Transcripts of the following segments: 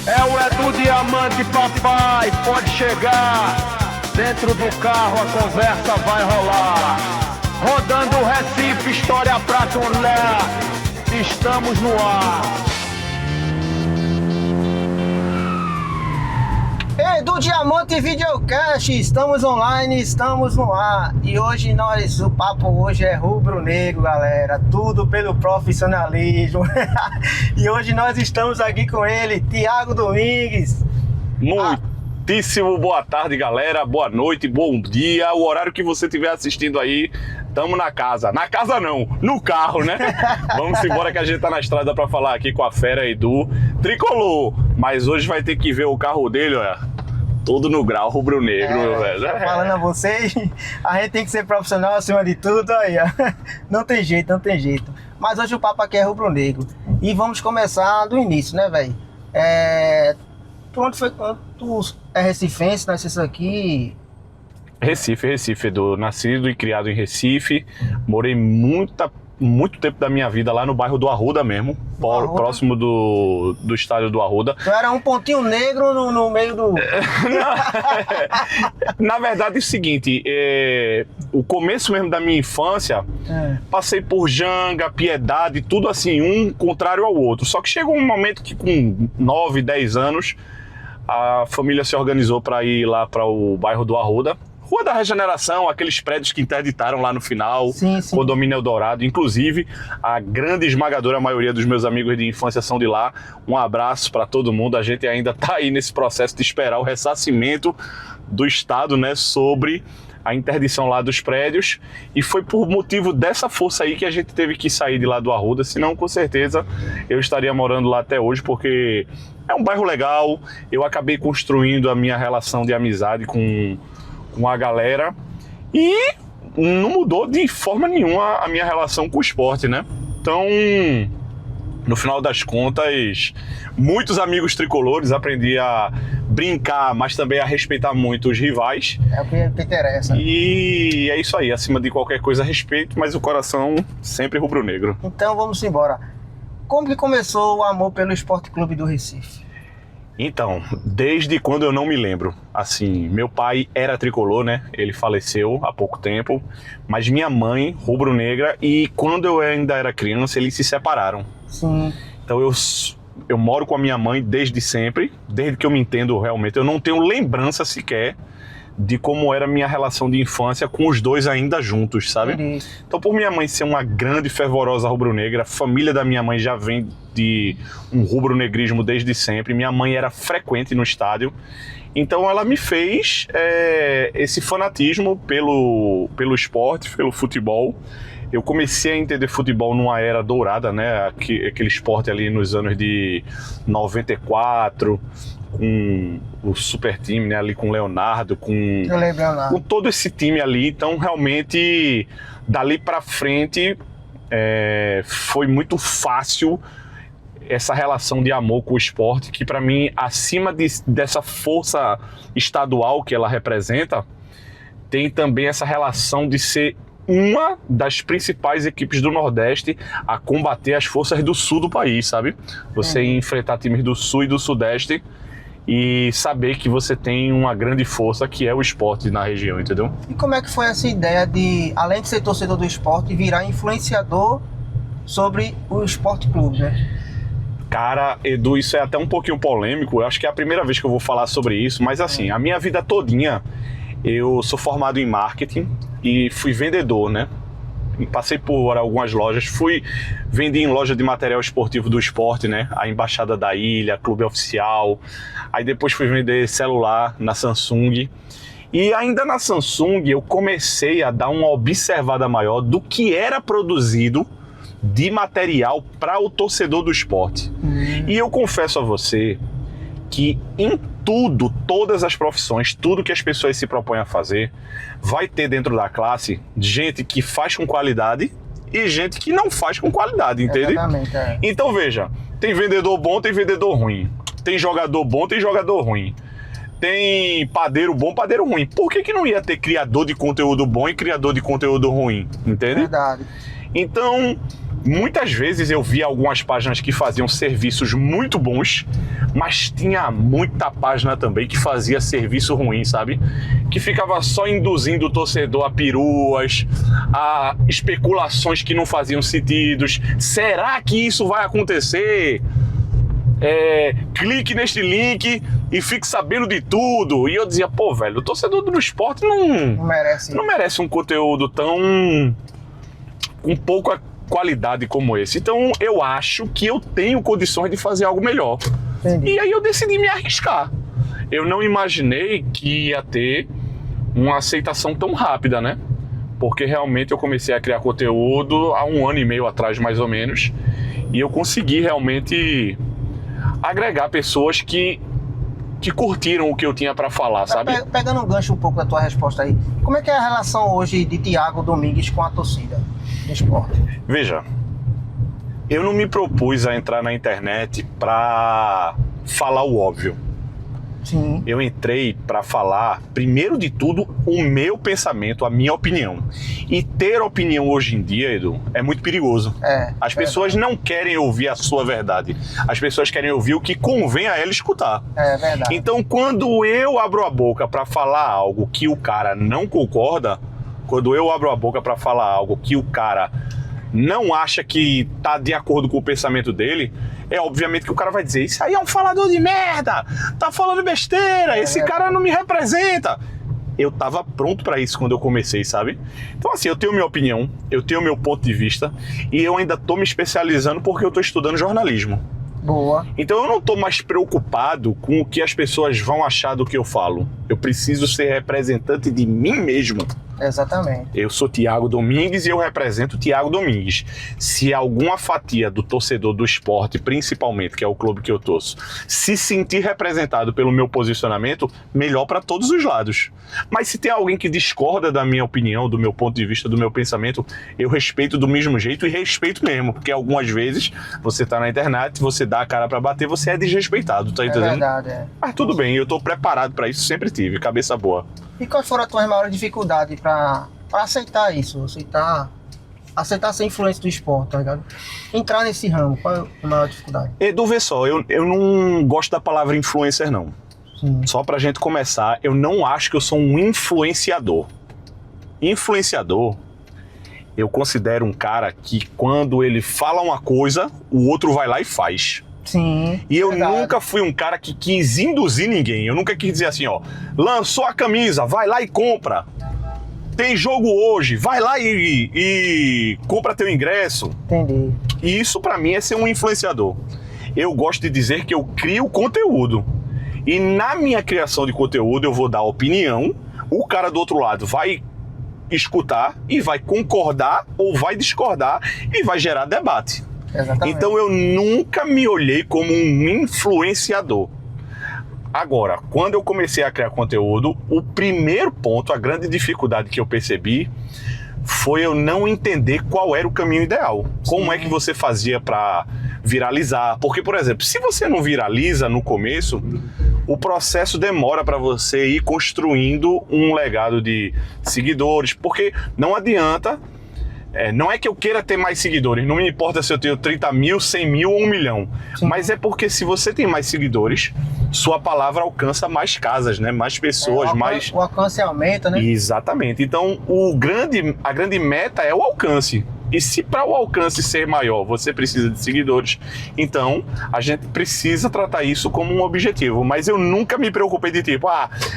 É o Edu Diamante, papai, pode chegar. Dentro do carro a conversa vai rolar. Rodando o Recife, história pra contar. Estamos no ar. Edu Diamante Videocast, estamos online, estamos no ar. E hoje o papo hoje é rubro-negro, galera. Tudo pelo profissionalismo. E hoje nós estamos aqui com ele, Thiago Domingues. Muitíssimo boa tarde, galera. Boa noite, bom dia. O horário que você estiver assistindo aí, estamos na casa. Na casa não, no carro, né? Vamos embora que a gente tá na estrada para falar aqui com a fera Edu. Tricolor, mas hoje vai ter que ver o carro dele, olha. Todo no grau rubro-negro, velho. Falando a vocês, a gente tem que ser profissional acima de tudo, aí, ó. Não tem jeito, não tem jeito. Mas hoje o papo aqui é rubro-negro. E vamos começar do início, né, velho? Tu é recifense, nasceu aqui? Recife, Edu. Nascido e criado em Recife. Morei muito tempo da minha vida lá no bairro do Arruda mesmo, próximo do estádio do Arruda. Tu era um pontinho negro no meio do... Na verdade é o seguinte, o começo mesmo da minha infância, passei por Janga, Piedade, tudo assim, um contrário ao outro. Só que chegou um momento que com 9, 10 anos, a família se organizou para ir lá para o bairro do Arruda. Rua da Regeneração, aqueles prédios que interditaram lá no final, sim. Condomínio Eldorado. Inclusive, a grande esmagadora maioria dos meus amigos de infância são de lá. Um abraço para todo mundo. A gente ainda está aí nesse processo de esperar o ressarcimento do Estado, né, sobre a interdição lá dos prédios. E foi por motivo dessa força aí que a gente teve que sair de lá do Arruda. Senão, com certeza, eu estaria morando lá até hoje, porque é um bairro legal. Eu acabei construindo a minha relação de amizade com a galera e não mudou de forma nenhuma a minha relação com o esporte, né? Então, no final das contas, muitos amigos tricolores, aprendi a brincar, mas também a respeitar muito os rivais. É o que interessa. E é isso aí, acima de qualquer coisa, respeito, mas o coração sempre rubro-negro. Então vamos embora. Como que começou o amor pelo Esporte Clube do Recife? Então, desde quando eu não me lembro, assim, meu pai era tricolor, né? Ele faleceu há pouco tempo, mas minha mãe, rubro-negra, e quando eu ainda era criança, eles se separaram. Sim. Então eu moro com a minha mãe desde sempre, desde que eu me entendo realmente. Eu não tenho lembrança sequer de como era a minha relação de infância com os dois ainda juntos, sabe? Entendi. Então, por minha mãe ser uma grande fervorosa rubro-negra, a família da minha mãe já vem de um rubro-negrismo desde sempre. Minha mãe era frequente no estádio. Então, ela me fez esse fanatismo pelo esporte, pelo futebol. Eu comecei a entender futebol numa era dourada, né? Aquele esporte ali nos anos de 94, com o super time, né? Ali com o Leonardo, Eu lembro, Leonardo. com todo esse time ali. Então, realmente, dali pra frente, foi muito fácil essa relação de amor com o esporte, que para mim, acima dessa força estadual que ela representa, tem também essa relação de ser uma das principais equipes do Nordeste a combater as forças do Sul do país, sabe? Você enfrentar times do Sul e do Sudeste e saber que você tem uma grande força que é o esporte na região, entendeu? E como é que foi essa ideia de, além de ser torcedor do esporte, virar influenciador sobre o Esporte Clube, né? Cara, Edu, isso é até um pouquinho polêmico. Eu acho que é a primeira vez que eu vou falar sobre isso, mas assim, a minha vida todinha, eu sou formado em marketing e fui vendedor, né? Passei por algumas lojas, vendi em loja de material esportivo do esporte, né? A Embaixada da Ilha, Clube Oficial. Aí depois fui vender celular na Samsung. E ainda na Samsung eu comecei a dar uma observada maior do que era produzido de material para o torcedor do esporte. E eu confesso a você que em tudo, todas as profissões, tudo que as pessoas se propõem a fazer, vai ter dentro da classe gente que faz com qualidade e gente que não faz com qualidade, entende? Exatamente, Então veja, tem vendedor bom, tem vendedor ruim. Tem jogador bom, tem jogador ruim. Tem padeiro bom, padeiro ruim. Por que não ia ter criador de conteúdo bom e criador de conteúdo ruim, entende? Verdade. Então, Muitas vezes eu via algumas páginas que faziam serviços muito bons, mas tinha muita página também que fazia serviço ruim, sabe? Que ficava só induzindo o torcedor a peruas, a especulações que não faziam sentido. Será que isso vai acontecer? Clique neste link e fique sabendo de tudo. E eu dizia, pô, velho, o torcedor do esporte não merece um conteúdo tão... com pouca qualidade como esse. Então eu acho que eu tenho condições de fazer algo melhor. Entendi. E aí eu decidi me arriscar. Eu não imaginei que ia ter uma aceitação tão rápida, né? Porque realmente eu comecei a criar conteúdo há 1 ano e meio atrás, mais ou menos, e eu consegui realmente agregar pessoas que curtiram o que eu tinha para falar, sabe? Pegando um gancho um pouco da tua resposta aí, como é que é a relação hoje de Thiago Domingues com a torcida do esporte? Veja, eu não me propus a entrar na internet para falar o óbvio. Sim. Eu entrei para falar, primeiro de tudo, o meu pensamento, a minha opinião. E ter opinião hoje em dia, Edu, é muito perigoso. As pessoas não querem ouvir a sua verdade. As pessoas querem ouvir o que convém a ela escutar. É verdade. Então, quando eu abro a boca para falar algo que o cara não concorda, quando eu abro a boca para falar algo que o cara não acha que tá de acordo com o pensamento dele, obviamente que o cara vai dizer, isso aí é um falador de merda, tá falando besteira, esse cara não me representa. Eu tava pronto pra isso quando eu comecei, sabe? Então assim, eu tenho minha opinião, eu tenho meu ponto de vista, e eu ainda tô me especializando porque eu tô estudando jornalismo. Boa. Então eu não tô mais preocupado com o que as pessoas vão achar do que eu falo. Eu preciso ser representante de mim mesmo. Exatamente. Eu sou Thiago Domingues e eu represento Thiago Domingues. Se alguma fatia do torcedor do esporte, principalmente, que é o clube que eu torço, se sentir representado pelo meu posicionamento, melhor para todos os lados. Mas se tem alguém que discorda da minha opinião, do meu ponto de vista, do meu pensamento, eu respeito do mesmo jeito e respeito mesmo, porque algumas vezes você tá na internet, você dá a cara para bater, você é desrespeitado, tá entendendo? É verdade, Mas tudo bem, eu tô preparado para isso, sempre tive, cabeça boa. E quais foram as tuas maiores dificuldades para aceitar isso? Aceitar ser influência do esporte, tá ligado? Entrar nesse ramo, qual é a maior dificuldade? Edu, vê só, eu não gosto da palavra influencer, não. Sim. Só pra gente começar, eu não acho que eu sou um influenciador. Influenciador, eu considero um cara que quando ele fala uma coisa, o outro vai lá e faz. Sim. E eu nunca fui um cara que quis induzir ninguém. Eu nunca quis dizer assim, ó, lançou a camisa, vai lá e compra. Tem jogo hoje, vai lá e compra teu ingresso. Entendi. E isso pra mim é ser um influenciador. Eu gosto de dizer que eu crio conteúdo. E na minha criação de conteúdo eu vou dar opinião, o cara do outro lado vai escutar e vai concordar ou vai discordar e vai gerar debate. Exatamente. Então eu nunca me olhei como um influenciador. Agora, quando eu comecei a criar conteúdo, o primeiro ponto, a grande dificuldade que eu percebi foi eu não entender qual era o caminho ideal. Como é que você fazia para viralizar? Porque, por exemplo, se você não viraliza no começo, o processo demora para você ir construindo um legado de seguidores, porque não adianta... não é que eu queira ter mais seguidores, não me importa se eu tenho 30 mil, 100 mil ou 1 milhão. Sim. Mas é porque se você tem mais seguidores, sua palavra alcança mais casas, né? Mais pessoas, mais... O alcance aumenta, né? Exatamente. Então, a grande meta é o alcance. E se para o alcance ser maior, você precisa de seguidores, então a gente precisa tratar isso como um objetivo. Mas eu nunca me preocupei de tipo,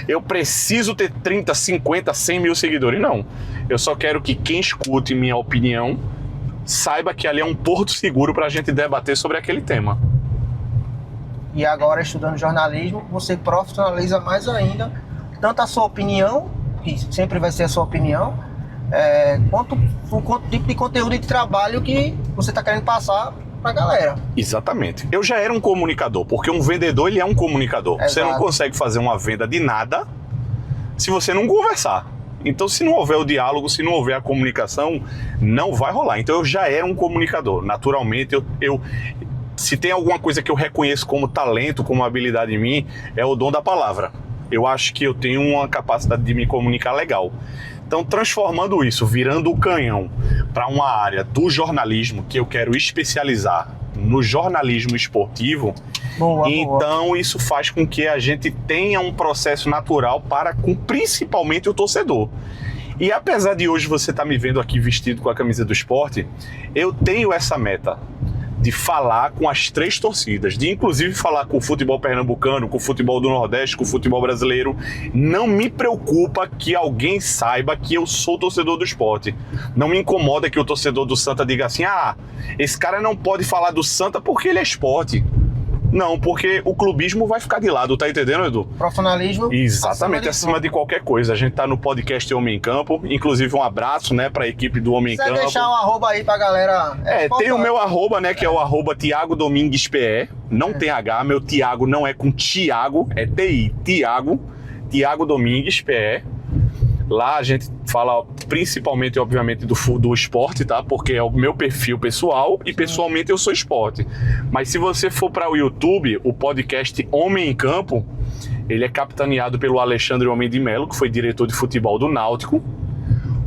eu preciso ter 30, 50, 100 mil seguidores. Não. Eu só quero que quem escute minha opinião saiba que ali é um porto seguro para a gente debater sobre aquele tema. E agora, estudando jornalismo, você profissionaliza mais ainda tanto a sua opinião, que sempre vai ser a sua opinião, quanto o tipo de conteúdo e de trabalho que você está querendo passar para a galera. Exatamente. Eu já era um comunicador, porque um vendedor ele é um comunicador. Exato. Você não consegue fazer uma venda de nada se você não conversar. Então, se não houver o diálogo, se não houver a comunicação, não vai rolar. Então, eu já era um comunicador. Naturalmente, se tem alguma coisa que eu reconheço como talento, como habilidade em mim, é o dom da palavra. Eu acho que eu tenho uma capacidade de me comunicar legal. Então, transformando isso, virando o canhão para uma área do jornalismo que eu quero especializar no jornalismo esportivo, então isso faz com que a gente tenha um processo natural para com principalmente o torcedor. E apesar de hoje você estar me vendo aqui vestido com a camisa do Sport, eu tenho essa meta de falar com as 3 torcidas, de inclusive falar com o futebol pernambucano, com o futebol do Nordeste, com o futebol brasileiro. Não me preocupa que alguém saiba que eu sou torcedor do Sport. Não me incomoda que o torcedor do Santa diga assim, esse cara não pode falar do Santa porque ele é Sport. Não, porque o clubismo vai ficar de lado, tá entendendo, Edu? Profissionalismo. Exatamente, acima de qualquer coisa. A gente tá no podcast Homem em Campo, inclusive um abraço, né, pra equipe do Homem em Campo. Você deixar um arroba aí pra galera. Tem o meu arroba, né, que é o arroba Thiago Domingues PE. Não tem H, meu Thiago não é com Thiago, é TI, Thiago Domingues PE. Lá a gente fala principalmente, obviamente, do esporte, tá? Porque é o meu perfil pessoal e pessoalmente eu sou esporte. Mas se você for para o YouTube, o podcast Homem em Campo, ele é capitaneado pelo Alexandre Homem de Melo, que foi diretor de futebol do Náutico.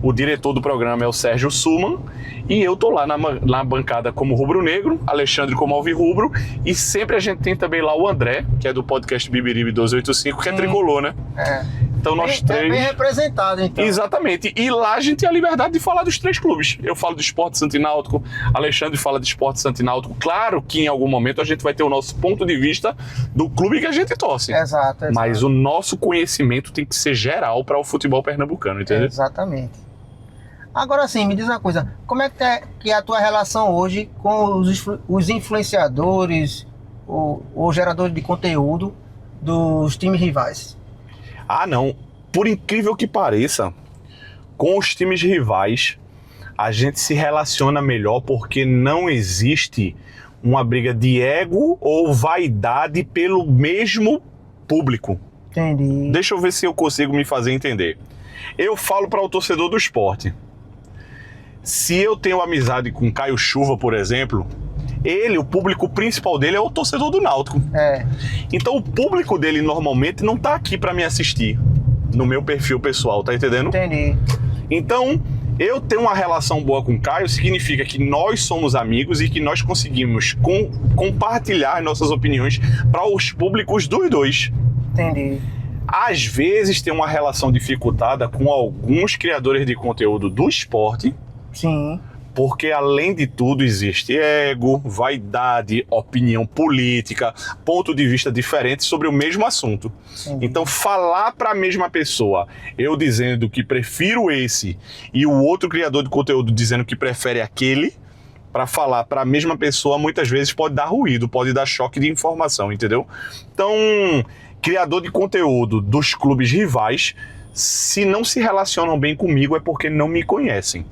O diretor do programa é o Sérgio Suman. E eu tô lá na bancada como rubro-negro, Alexandre como alvirrubro. E sempre a gente tem também lá o André, que é do podcast Bibiribe 285, que é tricolor, né? Então nós três... É bem representado, então. Exatamente. E lá a gente tem a liberdade de falar dos 3 clubes. Eu falo do Sport Santa e Náutico, Alexandre fala do Sport Santa e Náutico. Claro que em algum momento a gente vai ter o nosso ponto de vista do clube que a gente torce. Exato. Mas o nosso conhecimento tem que ser geral para o futebol pernambucano, entendeu? Exatamente. Agora sim, me diz uma coisa. Como é que é a tua relação hoje com os influenciadores ou geradores de conteúdo dos times rivais? Não. Por incrível que pareça, com os times rivais, a gente se relaciona melhor porque não existe uma briga de ego ou vaidade pelo mesmo público. Entendi. Deixa eu ver se eu consigo me fazer entender. Eu falo para o torcedor do esporte. Se eu tenho amizade com Caio Chuva, por exemplo, o público principal dele é o torcedor do Náutico. Então o público dele normalmente não tá aqui para me assistir no meu perfil pessoal, tá entendendo? Entendi. Então, eu ter uma relação boa com o Caio significa que nós somos amigos e que nós conseguimos compartilhar nossas opiniões para os públicos dos dois. Entendi. Às vezes tem uma relação dificultada com alguns criadores de conteúdo do esporte. Sim. Porque, além de tudo, existe ego, vaidade, opinião política, ponto de vista diferente sobre o mesmo assunto. Sim. Então, falar para a mesma pessoa, eu dizendo que prefiro esse e o outro criador de conteúdo dizendo que prefere aquele, para falar para a mesma pessoa, muitas vezes pode dar ruído, pode dar choque de informação, entendeu? Então, criador de conteúdo dos clubes rivais, se não se relacionam bem comigo, é porque não me conhecem.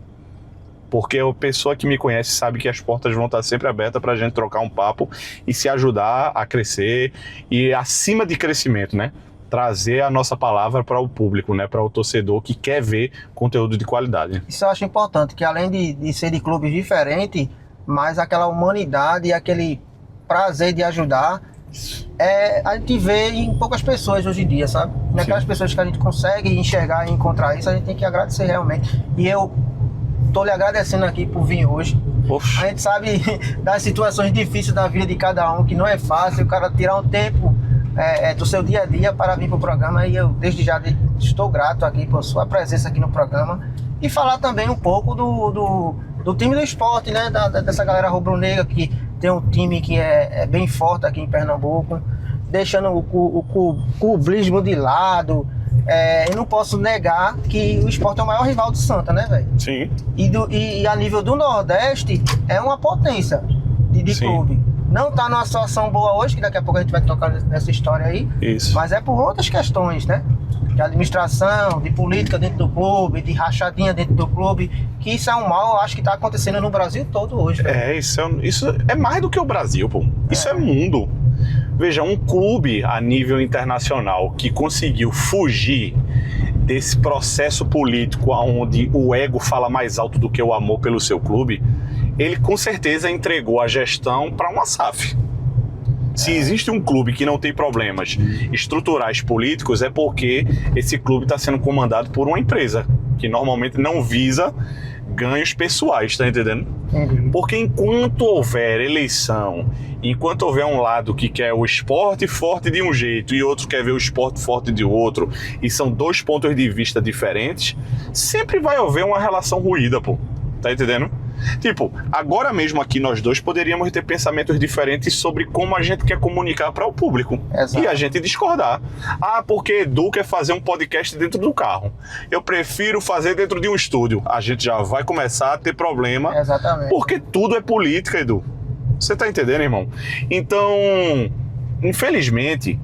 Porque a pessoa que me conhece sabe que as portas vão estar sempre abertas para a gente trocar um papo e se ajudar a crescer e, acima de crescimento, né, trazer a nossa palavra para o público, né, para o torcedor que quer ver conteúdo de qualidade. Isso eu acho importante, que além de ser de clubes diferentes, mas aquela humanidade e aquele prazer de ajudar, a gente vê em poucas pessoas hoje em dia, sabe? Naquelas pessoas que a gente consegue enxergar e encontrar isso, a gente tem que agradecer realmente. E eu tô lhe agradecendo aqui por vir hoje. A gente sabe das situações difíceis da vida de cada um, que não é fácil o cara tirar um tempo do seu dia a dia para vir pro programa, e eu desde já estou grato aqui por sua presença aqui no programa e falar também um pouco do time do esporte, né, dessa galera rubro-negra que tem um time que é bem forte aqui em Pernambuco, deixando o clubismo de lado. Eu não posso negar que o Sport é o maior rival do Santa, né, velho? Sim. E a nível do Nordeste, é uma potência de clube. Não tá numa situação boa hoje, que daqui a pouco a gente vai tocar nessa história aí. Isso. Mas é por outras questões, né? De administração, de política dentro do clube, de rachadinha dentro do clube, que isso é um mal, eu acho que tá acontecendo no Brasil todo hoje, né? Isso é mais do que o Brasil, pô. Isso é mundo. Veja, um clube a nível internacional que conseguiu fugir desse processo político onde o ego fala mais alto do que o amor pelo seu clube, ele com certeza entregou a gestão para uma SAF. Se existe um clube que não tem problemas estruturais políticos, é porque esse clube está sendo comandado por uma empresa, que normalmente não visa ganhos pessoais, tá entendendo? Porque enquanto houver eleição, enquanto houver um lado que quer o esporte forte de um jeito e outro quer ver o esporte forte de outro, e são dois pontos de vista diferentes, sempre vai haver uma relação ruída, pô. Tá entendendo? Tipo, agora mesmo aqui nós dois poderíamos ter pensamentos diferentes sobre como a gente quer comunicar para o público. Exato. E a gente discordar. Ah, porque Edu quer fazer um podcast dentro do carro. Eu prefiro fazer dentro de um estúdio. A gente já vai começar a ter problema. Exatamente. Porque tudo é política, Edu. Você tá entendendo, irmão? Então, infelizmente,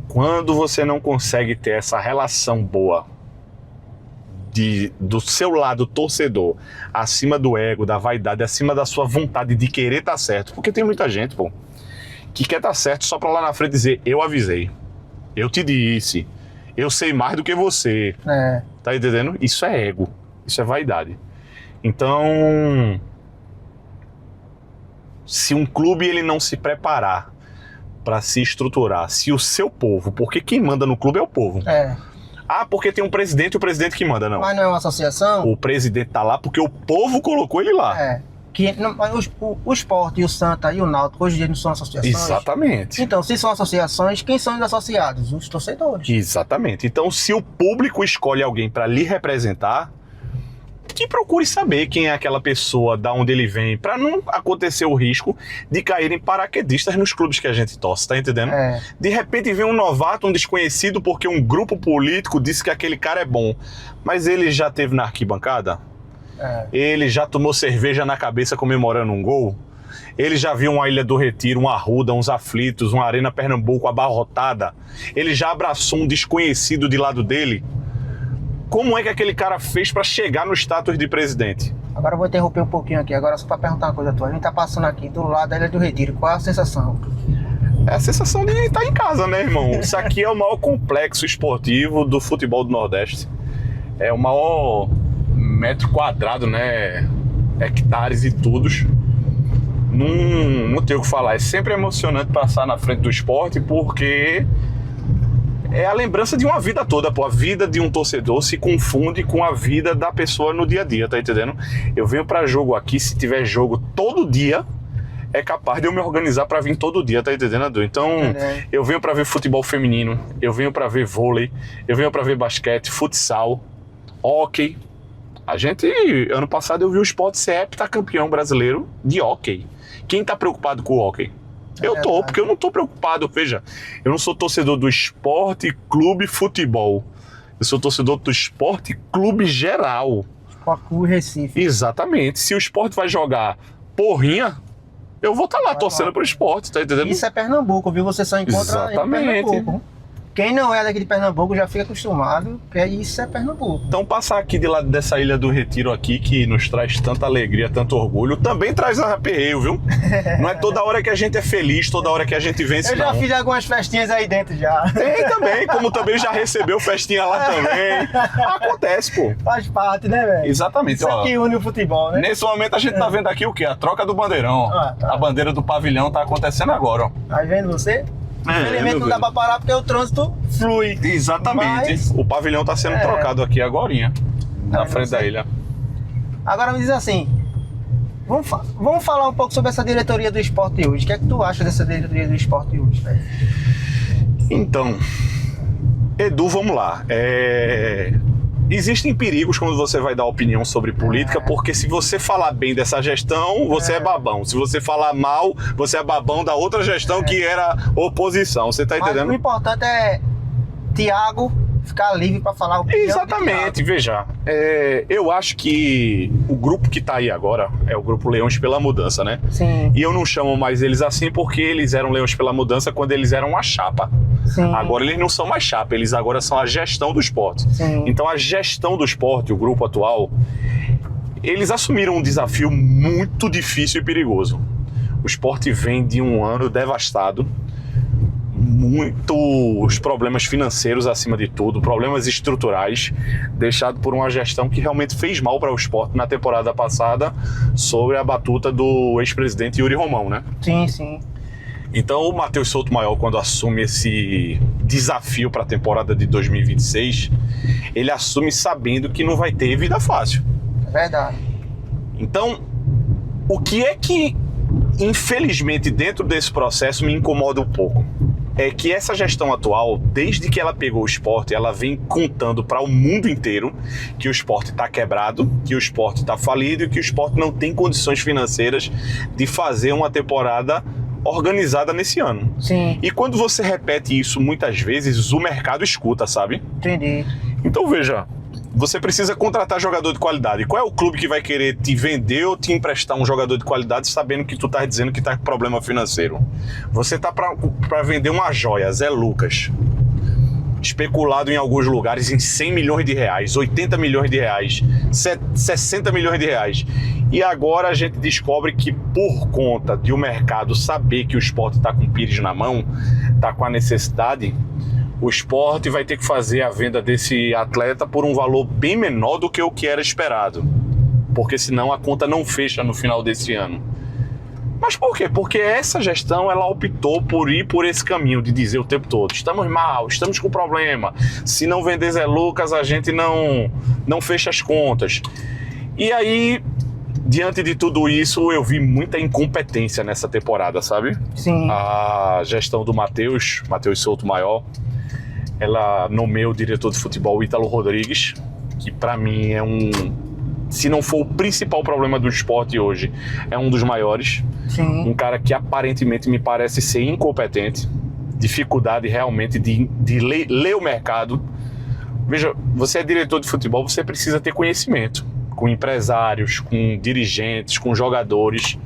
quando você não consegue ter essa relação boa do seu lado torcedor, acima do ego, da vaidade, acima da sua vontade de querer estar certo, porque tem muita gente, pô, que quer estar certo só pra lá na frente dizer, eu avisei, eu te disse, eu sei mais do que você, tá entendendo? Isso é ego, isso é vaidade. Então, se um clube ele não se preparar pra se estruturar, se o seu povo, porque quem manda no clube é o povo. Ah, porque tem um presidente e o presidente que manda, não. Mas não é uma associação? O presidente tá lá porque o povo colocou ele lá. Que não, o Sport e o Santa e o Náutico hoje em dia não são associações. Exatamente. Então, se são associações, quem são os associados? Os torcedores. Exatamente. Então, se o público escolhe alguém para lhe representar, que procure saber quem é aquela pessoa, da onde ele vem, para não acontecer o risco de caírem paraquedistas nos clubes que a gente torce, tá entendendo? De repente vem um novato, um desconhecido, porque um grupo político disse que aquele cara é bom, mas ele já teve na arquibancada? Ele já tomou cerveja na cabeça comemorando um gol? Ele já viu uma Ilha do Retiro, uma Arruda, uns Aflitos, uma Arena Pernambuco abarrotada? Ele já abraçou um desconhecido de lado dele? Como é que aquele cara fez para chegar no status de presidente? Agora eu vou interromper um pouquinho aqui, agora só para perguntar uma coisa tua. A gente tá passando aqui do lado da Ilha do Retiro, qual é a sensação? É a sensação de estar em casa, né, irmão? Isso aqui é o maior complexo esportivo do futebol do Nordeste. É o maior metro quadrado, né? Hectares e tudo. Não tenho o que falar. É sempre emocionante passar na frente do esporte, porque é a lembrança de uma vida toda, pô. A vida de um torcedor se confunde com a vida da pessoa no dia a dia, tá entendendo? Eu venho pra jogo aqui, se tiver jogo todo dia, é capaz de eu me organizar pra vir todo dia, tá entendendo, Edu? Então, eu venho pra ver futebol feminino, eu venho pra ver vôlei, eu venho pra ver basquete, futsal, hóquei. A gente, ano passado eu vi o Sport ser heptacampeão brasileiro de hóquei. Quem tá preocupado com o hóquei? Eu tô, porque eu não tô preocupado. Veja, eu não sou torcedor do Esporte Clube Futebol. Eu sou torcedor do Esporte Clube geral. Esporte Clube Recife. Exatamente. Se o Esporte vai jogar porrinha, eu vou estar lá torcendo pro Esporte, tá entendendo? Isso é Pernambuco, viu? Você só encontra em Pernambuco. Quem não é daqui de Pernambuco já fica acostumado, que isso é Pernambuco. Então passar aqui de lado dessa Ilha do Retiro aqui, que nos traz tanta alegria, tanto orgulho, também traz arrepeio, viu? Não é toda hora que a gente é feliz, toda hora que a gente vence, eu já fiz algumas festinhas aí dentro já. Tem também, como também já recebeu festinha lá também. Acontece, pô. Faz parte, né, velho? Exatamente. Isso aqui une o futebol, né? Nesse momento a gente tá vendo aqui o quê? A troca do bandeirão. A bandeira do pavilhão tá acontecendo agora, ó. Tá vendo você? Infelizmente não dá pra parar porque o trânsito flui. Exatamente. Mas o pavilhão tá sendo trocado aqui agorinha, na frente da ilha. Agora me diz assim, vamos falar um pouco sobre essa diretoria do esporte hoje. O que é que tu acha dessa diretoria do esporte hoje, velho? Então, Edu, vamos lá. Existem perigos quando você vai dar opinião sobre política, porque se você falar bem dessa gestão, você é babão. Se você falar mal, você é babão da outra gestão que era oposição. Você tá entendendo? Mas o importante é Thiago ficar livre para falar o opinião. Exatamente, veja. Eu acho que o grupo que tá aí agora é o grupo Leões pela Mudança, né? Sim. E eu não chamo mais eles assim porque eles eram Leões pela Mudança quando eles eram a chapa. Sim. Agora eles não são mais chapa, eles agora são a gestão do esporte. Sim. Então a gestão do esporte, o grupo atual, eles assumiram um desafio muito difícil e perigoso. O esporte vem de um ano devastado, muitos problemas financeiros acima de tudo, problemas estruturais, deixado por uma gestão que realmente fez mal para o esporte na temporada passada, sobre a batuta do ex-presidente Yuri Romão, né? Sim, sim. Então o Matheus Souto Maior, quando assume esse desafio para a temporada de 2026, ele assume sabendo que não vai ter vida fácil. É verdade. Então, o que é que, infelizmente, dentro desse processo me incomoda um pouco? É que essa gestão atual, desde que ela pegou o Sport, ela vem contando para o mundo inteiro que o Sport está quebrado, que o Sport está falido e que o Sport não tem condições financeiras de fazer uma temporada organizada nesse ano. Sim. E quando você repete isso muitas vezes, o mercado escuta, sabe? Entendi. Então veja, você precisa contratar jogador de qualidade. Qual é o clube que vai querer te vender ou te emprestar um jogador de qualidade sabendo que tu tá dizendo que tá com problema financeiro? Você tá para vender uma joia, Zé Lucas, especulado em alguns lugares em 100 milhões de reais, 80 milhões de reais, 60 milhões de reais. E agora a gente descobre que por conta de o mercado saber que o Sport tá com o Pires na mão, tá com a necessidade, o Sport vai ter que fazer a venda desse atleta por um valor bem menor do que o que era esperado. Porque senão a conta não fecha no final desse ano. Mas por quê? Porque essa gestão ela optou por ir por esse caminho de dizer o tempo todo: estamos mal, estamos com problema, se não vender Zé Lucas a gente não fecha as contas. E aí, diante de tudo isso, eu vi muita incompetência nessa temporada, sabe? Sim. A gestão do Matheus Souto Maior, ela nomeou o diretor de futebol Ítalo Rodrigues, que para mim é se não for o principal problema do Sport hoje, é um dos maiores. Sim. Um cara que aparentemente me parece ser incompetente, dificuldade realmente de ler o mercado. Veja, você é diretor de futebol, você precisa ter conhecimento com empresários, com dirigentes, com jogadores,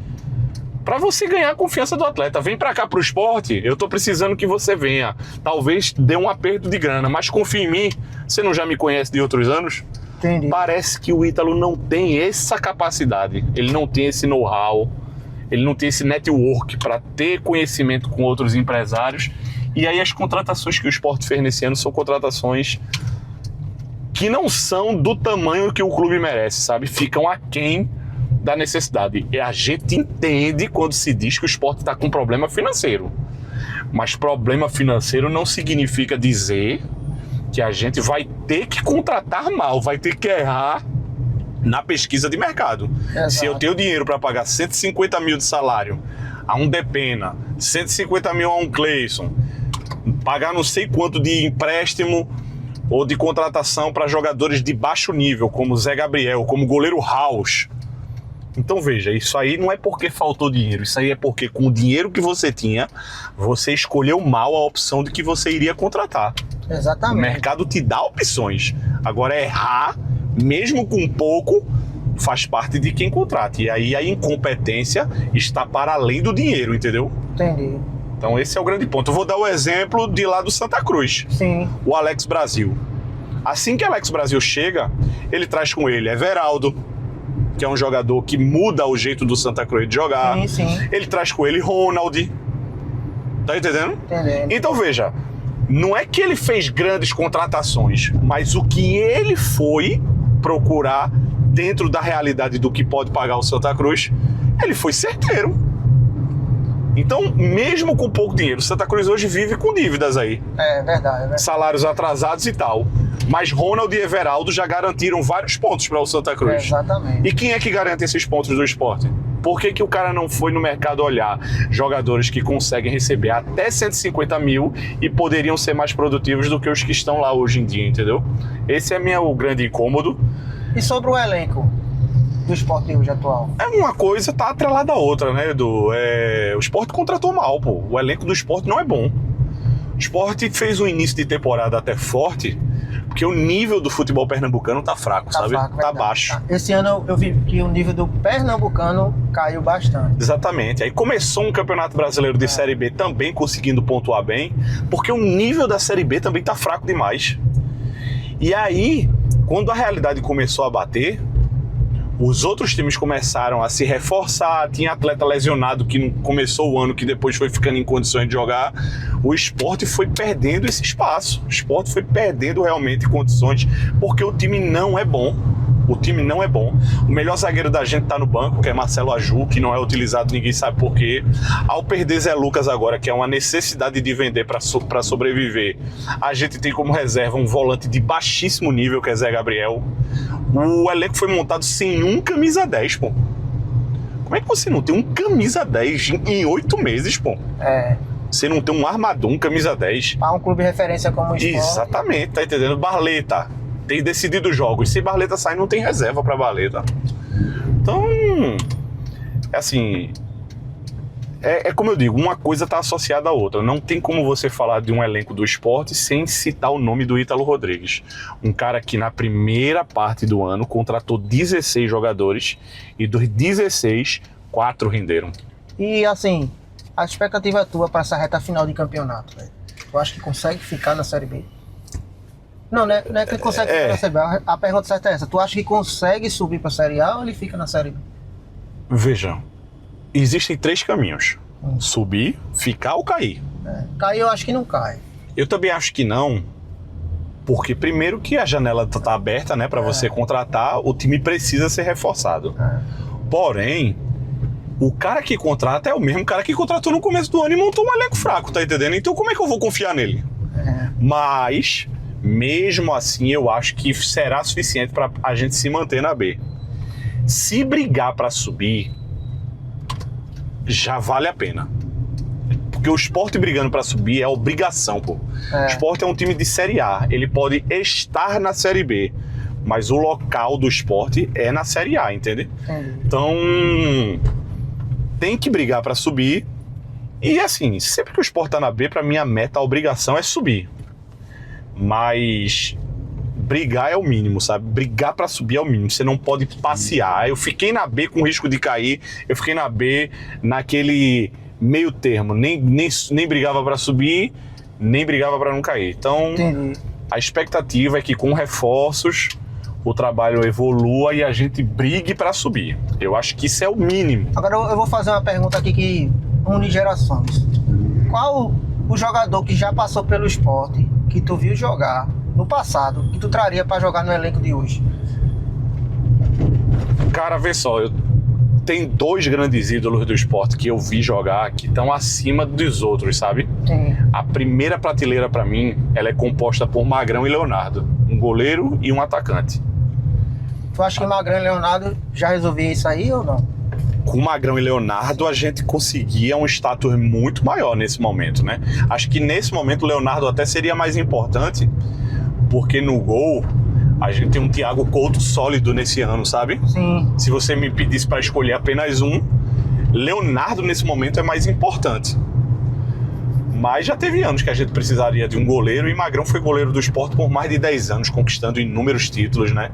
para você ganhar a confiança do atleta. Vem para cá pro Sport, eu tô precisando que você venha. Talvez dê um aperto de grana, mas confia em mim. Você não já me conhece de outros anos? Entendi. Parece que o Ítalo não tem essa capacidade, ele não tem esse know-how, ele não tem esse network para ter conhecimento com outros empresários. E aí as contratações que o Sport fez nesse ano são contratações que não são do tamanho que o clube merece, sabe? Ficam aquém da necessidade. E a gente entende quando se diz que o Sport está com problema financeiro. Mas problema financeiro não significa dizer que a gente vai ter que contratar mal, vai ter que errar na pesquisa de mercado. Exato. Se eu tenho dinheiro para pagar 150 mil de salário a um Depena, 150 mil a um Cleison, pagar não sei quanto de empréstimo ou de contratação para jogadores de baixo nível, como Zé Gabriel, como goleiro House. Então veja, isso aí não é porque faltou dinheiro, isso aí é porque com o dinheiro que você tinha, você escolheu mal a opção de que você iria contratar. Exatamente. O mercado te dá opções. Agora errar, mesmo com pouco, faz parte de quem contrata. E aí a incompetência está para além do dinheiro, entendeu? Entendi. Então esse é o grande ponto. Eu vou dar o exemplo de lá do Santa Cruz. Sim. O Alex Brasil. Assim que Alex Brasil chega, ele traz com ele Everaldo, que é um jogador que muda o jeito do Santa Cruz de jogar. Sim, sim. Ele traz com ele Ronald. Tá entendendo? Entendendo. Então veja, não é que ele fez grandes contratações, mas o que ele foi procurar dentro da realidade do que pode pagar o Santa Cruz, ele foi certeiro. Então, mesmo com pouco dinheiro, o Santa Cruz hoje vive com dívidas aí. É verdade. Salários atrasados e tal. Mas Ronald e Everaldo já garantiram vários pontos para o Santa Cruz. Exatamente. E quem é que garante esses pontos do Sport? Por que o cara não foi no mercado olhar jogadores que conseguem receber até 150 mil e poderiam ser mais produtivos do que os que estão lá hoje em dia, entendeu? Esse é o grande incômodo. E sobre o elenco do Sport hoje atual? É uma coisa tá atrelada à outra, né, Edu? O Sport contratou mal, pô. O elenco do Sport não é bom. O Sport fez um início de temporada até forte, porque o nível do futebol pernambucano tá fraco, sabe? Fraco, tá verdade. baixo. Esse ano eu vi que o nível do pernambucano caiu bastante. Exatamente. Aí começou um Campeonato Brasileiro de Série B também conseguindo pontuar bem, porque o nível da Série B também tá fraco demais. E aí, quando a realidade começou a bater, os outros times começaram a se reforçar, tinha atleta lesionado que não começou o ano, que depois foi ficando em condições de jogar. O Sport foi perdendo esse espaço. O Sport foi perdendo realmente condições, porque o time não é bom. O time não é bom. O melhor zagueiro da gente tá no banco, que é Marcelo Aju, que não é utilizado, ninguém sabe por quê. Ao perder Zé Lucas agora, que é uma necessidade de vender para sobreviver, a gente tem como reserva um volante de baixíssimo nível, que é Zé Gabriel. O elenco foi montado sem um camisa 10, pô. Como é que você não tem um camisa 10 em 8 meses, pô? Você não tem um armador, um camisa 10. Para um clube de referência como o Sport. Exatamente, tá entendendo? Barleta tem decidido jogos. Se Barleta sai, não tem reserva pra Barleta. Então, assim, é como eu digo, uma coisa tá associada à outra. Não tem como você falar de um elenco do Sport sem citar o nome do Ítalo Rodrigues. Um cara que na primeira parte do ano contratou 16 jogadores e dos 16, 4 renderam. E assim, a expectativa tua para essa reta final de campeonato, velho? Tu acha que consegue ficar na Série B? Não é que ele consegue ficar na Série B. A pergunta certa é essa. Tu acha que consegue subir para a Série A ou ele fica na Série B? Veja, existem 3 caminhos. Subir, ficar ou cair. Cair eu acho que não cai. Eu também acho que não, porque primeiro que a janela tá aberta, né, para você contratar, o time precisa ser reforçado. Porém, o cara que contrata é o mesmo cara que contratou no começo do ano e montou um elenco fraco, tá entendendo? Então como é que eu vou confiar nele? Mas, mesmo assim, eu acho que será suficiente para a gente se manter na B. Se brigar para subir, já vale a pena. Porque o Sport brigando para subir é obrigação, pô. O Sport é um time de Série A, ele pode estar na Série B, mas o local do Sport é na Série A, entende? Então, tem que brigar para subir. E assim, sempre que o Sport tá na B, para mim a meta, a obrigação é subir. Mas brigar é o mínimo, sabe? Brigar para subir é o mínimo. Você não pode passear. Eu fiquei na B com risco de cair. Eu fiquei na B naquele meio termo. Nem brigava para subir, nem brigava para não cair. Então, a expectativa é que com reforços o trabalho evolua e a gente brigue para subir. Eu acho que isso é o mínimo. Agora eu vou fazer uma pergunta aqui que une gerações. Qual o jogador que já passou pelo Sport, que tu viu jogar no passado, que tu traria para jogar no elenco de hoje? Cara, vê só, tem 2 grandes ídolos do Sport que eu vi jogar que estão acima dos outros, sabe? A primeira prateleira para mim, ela é composta por Magrão e Leonardo, um goleiro e um atacante. Tu acha que Magrão e Leonardo já resolvia isso aí ou não? Com Magrão e Leonardo a gente conseguia um status muito maior nesse momento, né? Acho que nesse momento o Leonardo até seria mais importante, porque no gol a gente tem um Thiago Couto sólido nesse ano, sabe? Sim. Se você me pedisse para escolher apenas um, Leonardo nesse momento é mais importante. Mas já teve anos que a gente precisaria de um goleiro e Magrão foi goleiro do Sport por mais de 10 anos, conquistando inúmeros títulos, né?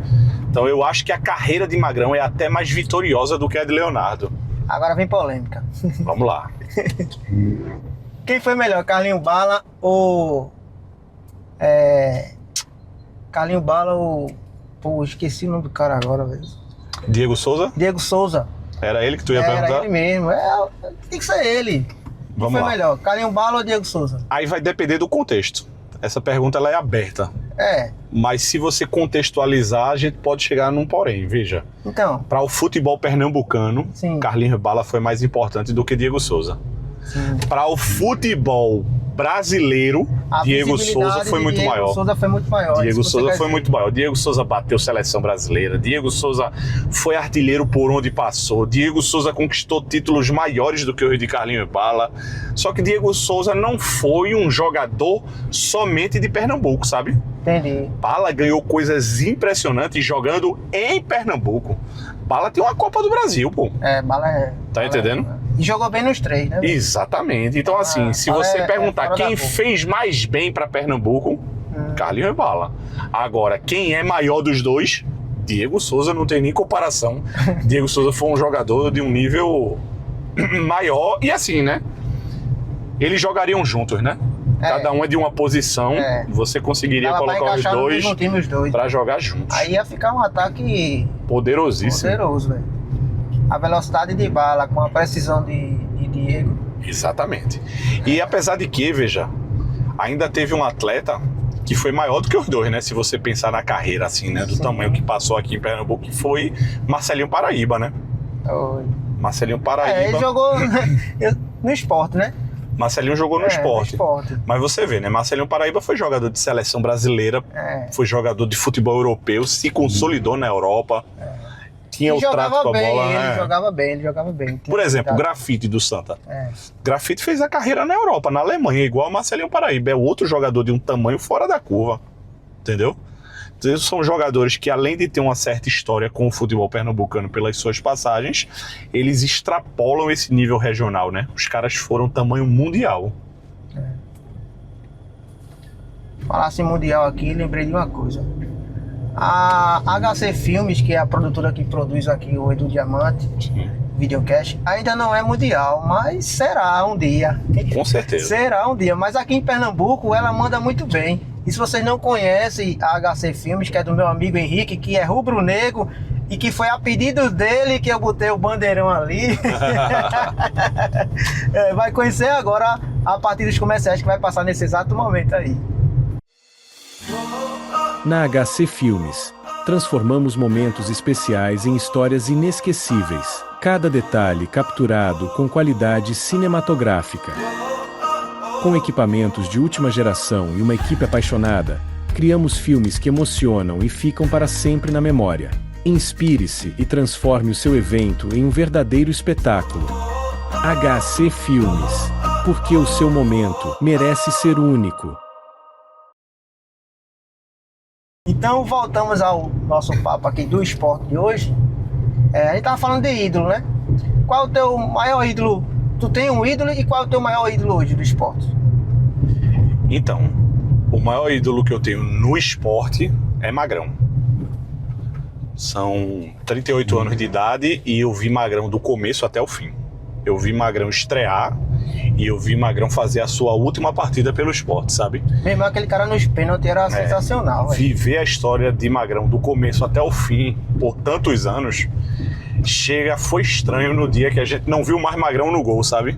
Então eu acho que a carreira de Magrão é até mais vitoriosa do que a de Leonardo. Agora vem polêmica. Vamos lá. Quem foi melhor, Carlinho Bala ou... Carlinho Bala ou... Pô, esqueci o nome do cara agora, velho. Diego Souza? Diego Souza. Era ele que tu ia perguntar? Era ele mesmo. Tem que ser ele. Vamos Quem foi lá. melhor, Carlinho Bala ou Diego Souza? Aí vai depender do contexto. Essa pergunta ela é aberta. Mas se você contextualizar, a gente pode chegar num porém. Veja, então, para o futebol pernambucano, sim, Carlinhos Bala foi mais importante do que Diego Souza. Para o futebol brasileiro, Diego Souza foi muito maior. Diego Souza foi muito maior. Diego Souza bateu seleção brasileira. Diego Souza foi artilheiro por onde passou. Diego Souza conquistou títulos maiores do que os de Carlinhos Bala. Só que Diego Souza não foi um jogador somente de Pernambuco, sabe? Entendi. Bala ganhou coisas impressionantes jogando em Pernambuco. Bala tem uma Copa do Brasil, pô. Bala é... Tá entendendo? E jogou bem nos 3, né? Exatamente. Então, assim, se você perguntar quem fez mais bem pra Pernambuco, Carlinhos Bala. Agora, quem é maior dos dois? Diego Souza, não tem nem comparação. Diego Souza foi um jogador de um nível maior. E assim, né? Eles jogariam juntos, né? Cada um é de uma posição. Você conseguiria colocar os dois pra jogar juntos. Aí ia ficar um ataque poderosíssimo. Poderoso, velho. A velocidade de Bala com a precisão de Diego. Exatamente. E apesar de que, veja, ainda teve um atleta que foi maior do que os dois, né? Se você pensar na carreira, assim, né? Do tamanho que passou aqui em Pernambuco, que foi Marcelinho Paraíba, né? Oi. Marcelinho Paraíba. Ele jogou no Sport, né? Marcelinho jogou no Sport. No Sport. Mas você vê, né? Marcelinho Paraíba foi jogador de seleção brasileira, foi jogador de futebol europeu, se consolidou na Europa. Tinha o trato com a bola, né? Ele jogava bem. Por exemplo, o Grafite do Santa. Grafite fez a carreira na Europa, na Alemanha, igual o Marcelinho Paraíba. É outro jogador de um tamanho fora da curva. Entendeu? Então, são jogadores que, além de ter uma certa história com o futebol pernambucano pelas suas passagens, eles extrapolam esse nível regional, né? Os caras foram tamanho mundial. Falasse mundial aqui, lembrei de uma coisa. A HC Filmes, que é a produtora que produz aqui o Edu Diamante, videocast, ainda não é mundial, mas será um dia. Com certeza. Será um dia, mas aqui em Pernambuco ela manda muito bem. E se vocês não conhecem a HC Filmes, que é do meu amigo Henrique, que é rubro-negro, e que foi a pedido dele que eu botei o bandeirão ali, vai conhecer agora a partir dos comerciais que vai passar nesse exato momento aí. Na HC Filmes, transformamos momentos especiais em histórias inesquecíveis, cada detalhe capturado com qualidade cinematográfica. Com equipamentos de última geração e uma equipe apaixonada, criamos filmes que emocionam e ficam para sempre na memória. Inspire-se e transforme o seu evento em um verdadeiro espetáculo. HC Filmes, porque o seu momento merece ser único. Então voltamos ao nosso papo aqui do esporte de hoje. A gente tava falando de ídolo, né? Qual é o teu maior ídolo? Tu tem um ídolo e qual é o teu maior ídolo hoje do esporte? Então, o maior ídolo que eu tenho no esporte é Magrão. São 38 anos de idade e eu vi Magrão do começo até o fim. Eu vi Magrão estrear e eu vi Magrão fazer a sua última partida pelo esporte, sabe? Mesmo aquele cara nos pênaltis era sensacional. Viver a história de Magrão do começo até o fim, por tantos anos, foi estranho no dia que a gente não viu mais Magrão no gol, sabe?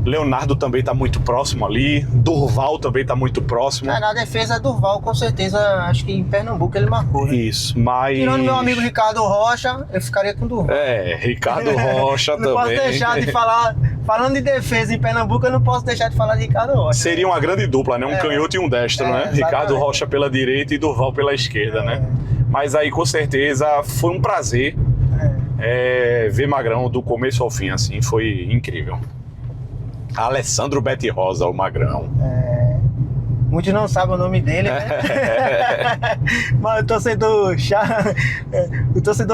Leonardo também tá muito próximo ali, Durval também tá muito próximo. Na defesa, Durval, com certeza, acho que em Pernambuco ele marcou, né? Isso, mas... Tirando meu amigo Ricardo Rocha, eu ficaria com Durval. Ricardo Rocha não também. Não posso deixar de falar, falando de defesa em Pernambuco, eu não posso deixar de falar de Ricardo Rocha. Seria uma grande dupla, né? Um canhoto e um destro, né? Exatamente. Ricardo Rocha pela direita e Durval pela esquerda, né? Mas aí, com certeza, foi um prazer ver Magrão do começo ao fim, assim, foi incrível. Alessandro Bete Rosa, o Magrão. Muitos não sabem o nome dele, né? Mas o torcedor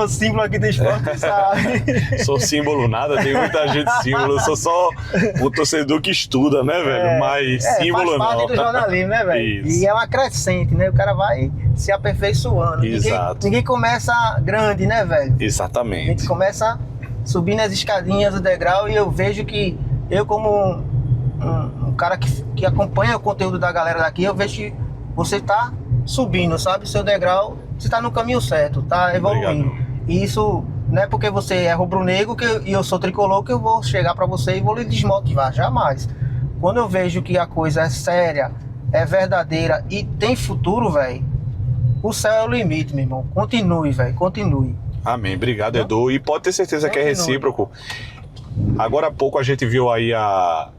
símbolo aqui do esporte sabe. Sou símbolo nada, tem muita gente símbolo. Eu sou só o torcedor que estuda, né, velho? Mas símbolo faz parte não. do jornalismo, né, velho? E é uma crescente, né? O cara vai se aperfeiçoando. Exato. Ninguém começa grande, né, velho? Exatamente. A gente começa subindo as escadinhas do degrau e eu vejo que eu, como um cara que acompanha o conteúdo da galera daqui, eu vejo que você tá subindo, sabe? Seu degrau, você tá no caminho certo, tá evoluindo. Obrigado. E isso não é porque você é rubro-negro e eu sou tricolor que eu vou chegar pra você e vou lhe desmotivar, jamais. Quando eu vejo que a coisa é séria, é verdadeira e tem futuro, velho, o céu é o limite, meu irmão. Continue, velho, continue. Amém, obrigado, Edu. E pode ter certeza que é recíproco. Agora há pouco a gente viu aí a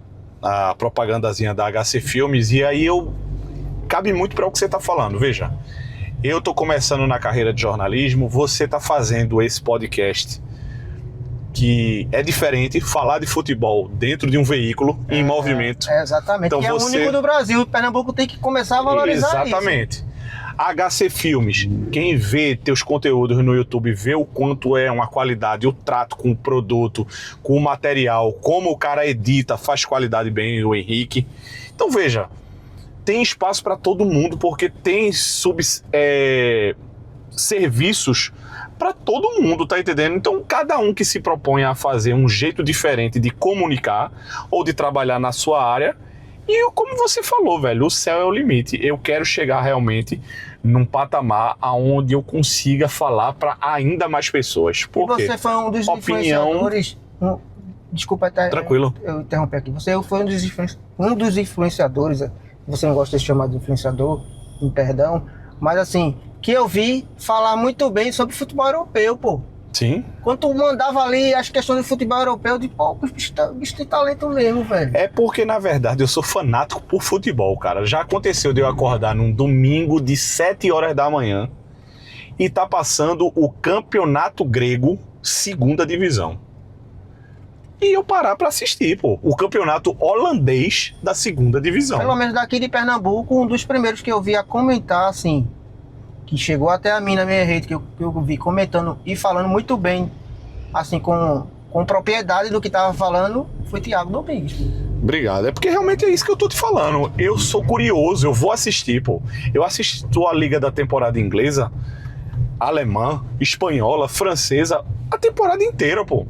propagandazinha da HC Filmes e aí cabe muito para o que você está falando. Veja, eu estou começando na carreira de jornalismo, você está fazendo esse podcast que é diferente, falar de futebol dentro de um veículo em movimento. Exatamente, então, que é o único do Brasil. Pernambuco tem que começar a valorizar isso. Exatamente. HC Filmes, quem vê teus conteúdos no YouTube, vê o quanto é uma qualidade, o trato com o produto, com o material, como o cara edita, faz qualidade bem, o Henrique. Então veja, tem espaço para todo mundo, porque tem serviços para todo mundo, tá entendendo? Então cada um que se propõe a fazer um jeito diferente de comunicar ou de trabalhar na sua área. E como você falou, velho, o céu é o limite. Eu quero chegar realmente num patamar onde eu consiga falar para ainda mais pessoas. Porque você foi um dos influenciadores... Desculpa até... Tranquilo. Eu interrompi aqui. Você foi um dos influenciadores você não gosta de ser chamado de influenciador, me perdão, mas assim, que eu vi falar muito bem sobre futebol europeu, pô. Sim. Quando tu mandava ali as questões de futebol europeu, eu digo, pô, o bicho tem talento mesmo, velho. É porque, na verdade, eu sou fanático por futebol, cara. Já aconteceu de eu acordar num domingo de 7 horas da manhã e tá passando o campeonato grego, segunda divisão. E eu parar pra assistir, pô. O campeonato holandês da segunda divisão. Pelo menos daqui de Pernambuco, um dos primeiros que eu vi a comentar, assim, que chegou até a mim na minha rede, que eu vi comentando e falando muito bem, assim, com propriedade do que tava falando, foi Thiago Domingues. Obrigado. É porque realmente é isso que eu tô te falando. Eu sou curioso, eu vou assistir, pô. Eu assisto a liga da temporada inglesa, alemã, espanhola, francesa, a temporada inteira, pô.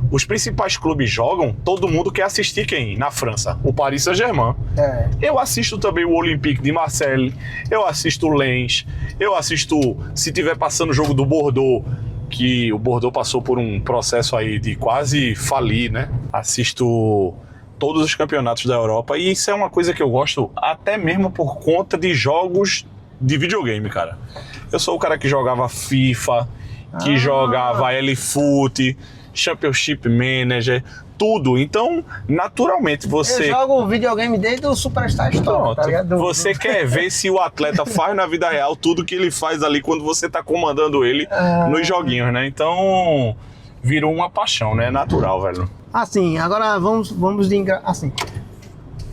Os principais clubes jogam, todo mundo quer assistir quem? Na França, o Paris Saint-Germain. É. Eu assisto também o Olympique de Marseille, eu assisto o Lens, eu assisto, se tiver passando o jogo do Bordeaux, que o Bordeaux passou por um processo aí de quase falir, né? Assisto todos os campeonatos da Europa e isso é uma coisa que eu gosto até mesmo por conta de jogos de videogame, cara. Eu sou o cara que jogava FIFA, que jogava LFoot, Championship Manager, tudo. Então, naturalmente, você... Eu jogo videogame desde o Superstar Store, tá ligado? Você quer ver se o atleta faz na vida real tudo que ele faz ali quando você tá comandando ele nos joguinhos, né? Então, virou uma paixão, né? É natural, velho. Assim, agora vamos de... Assim,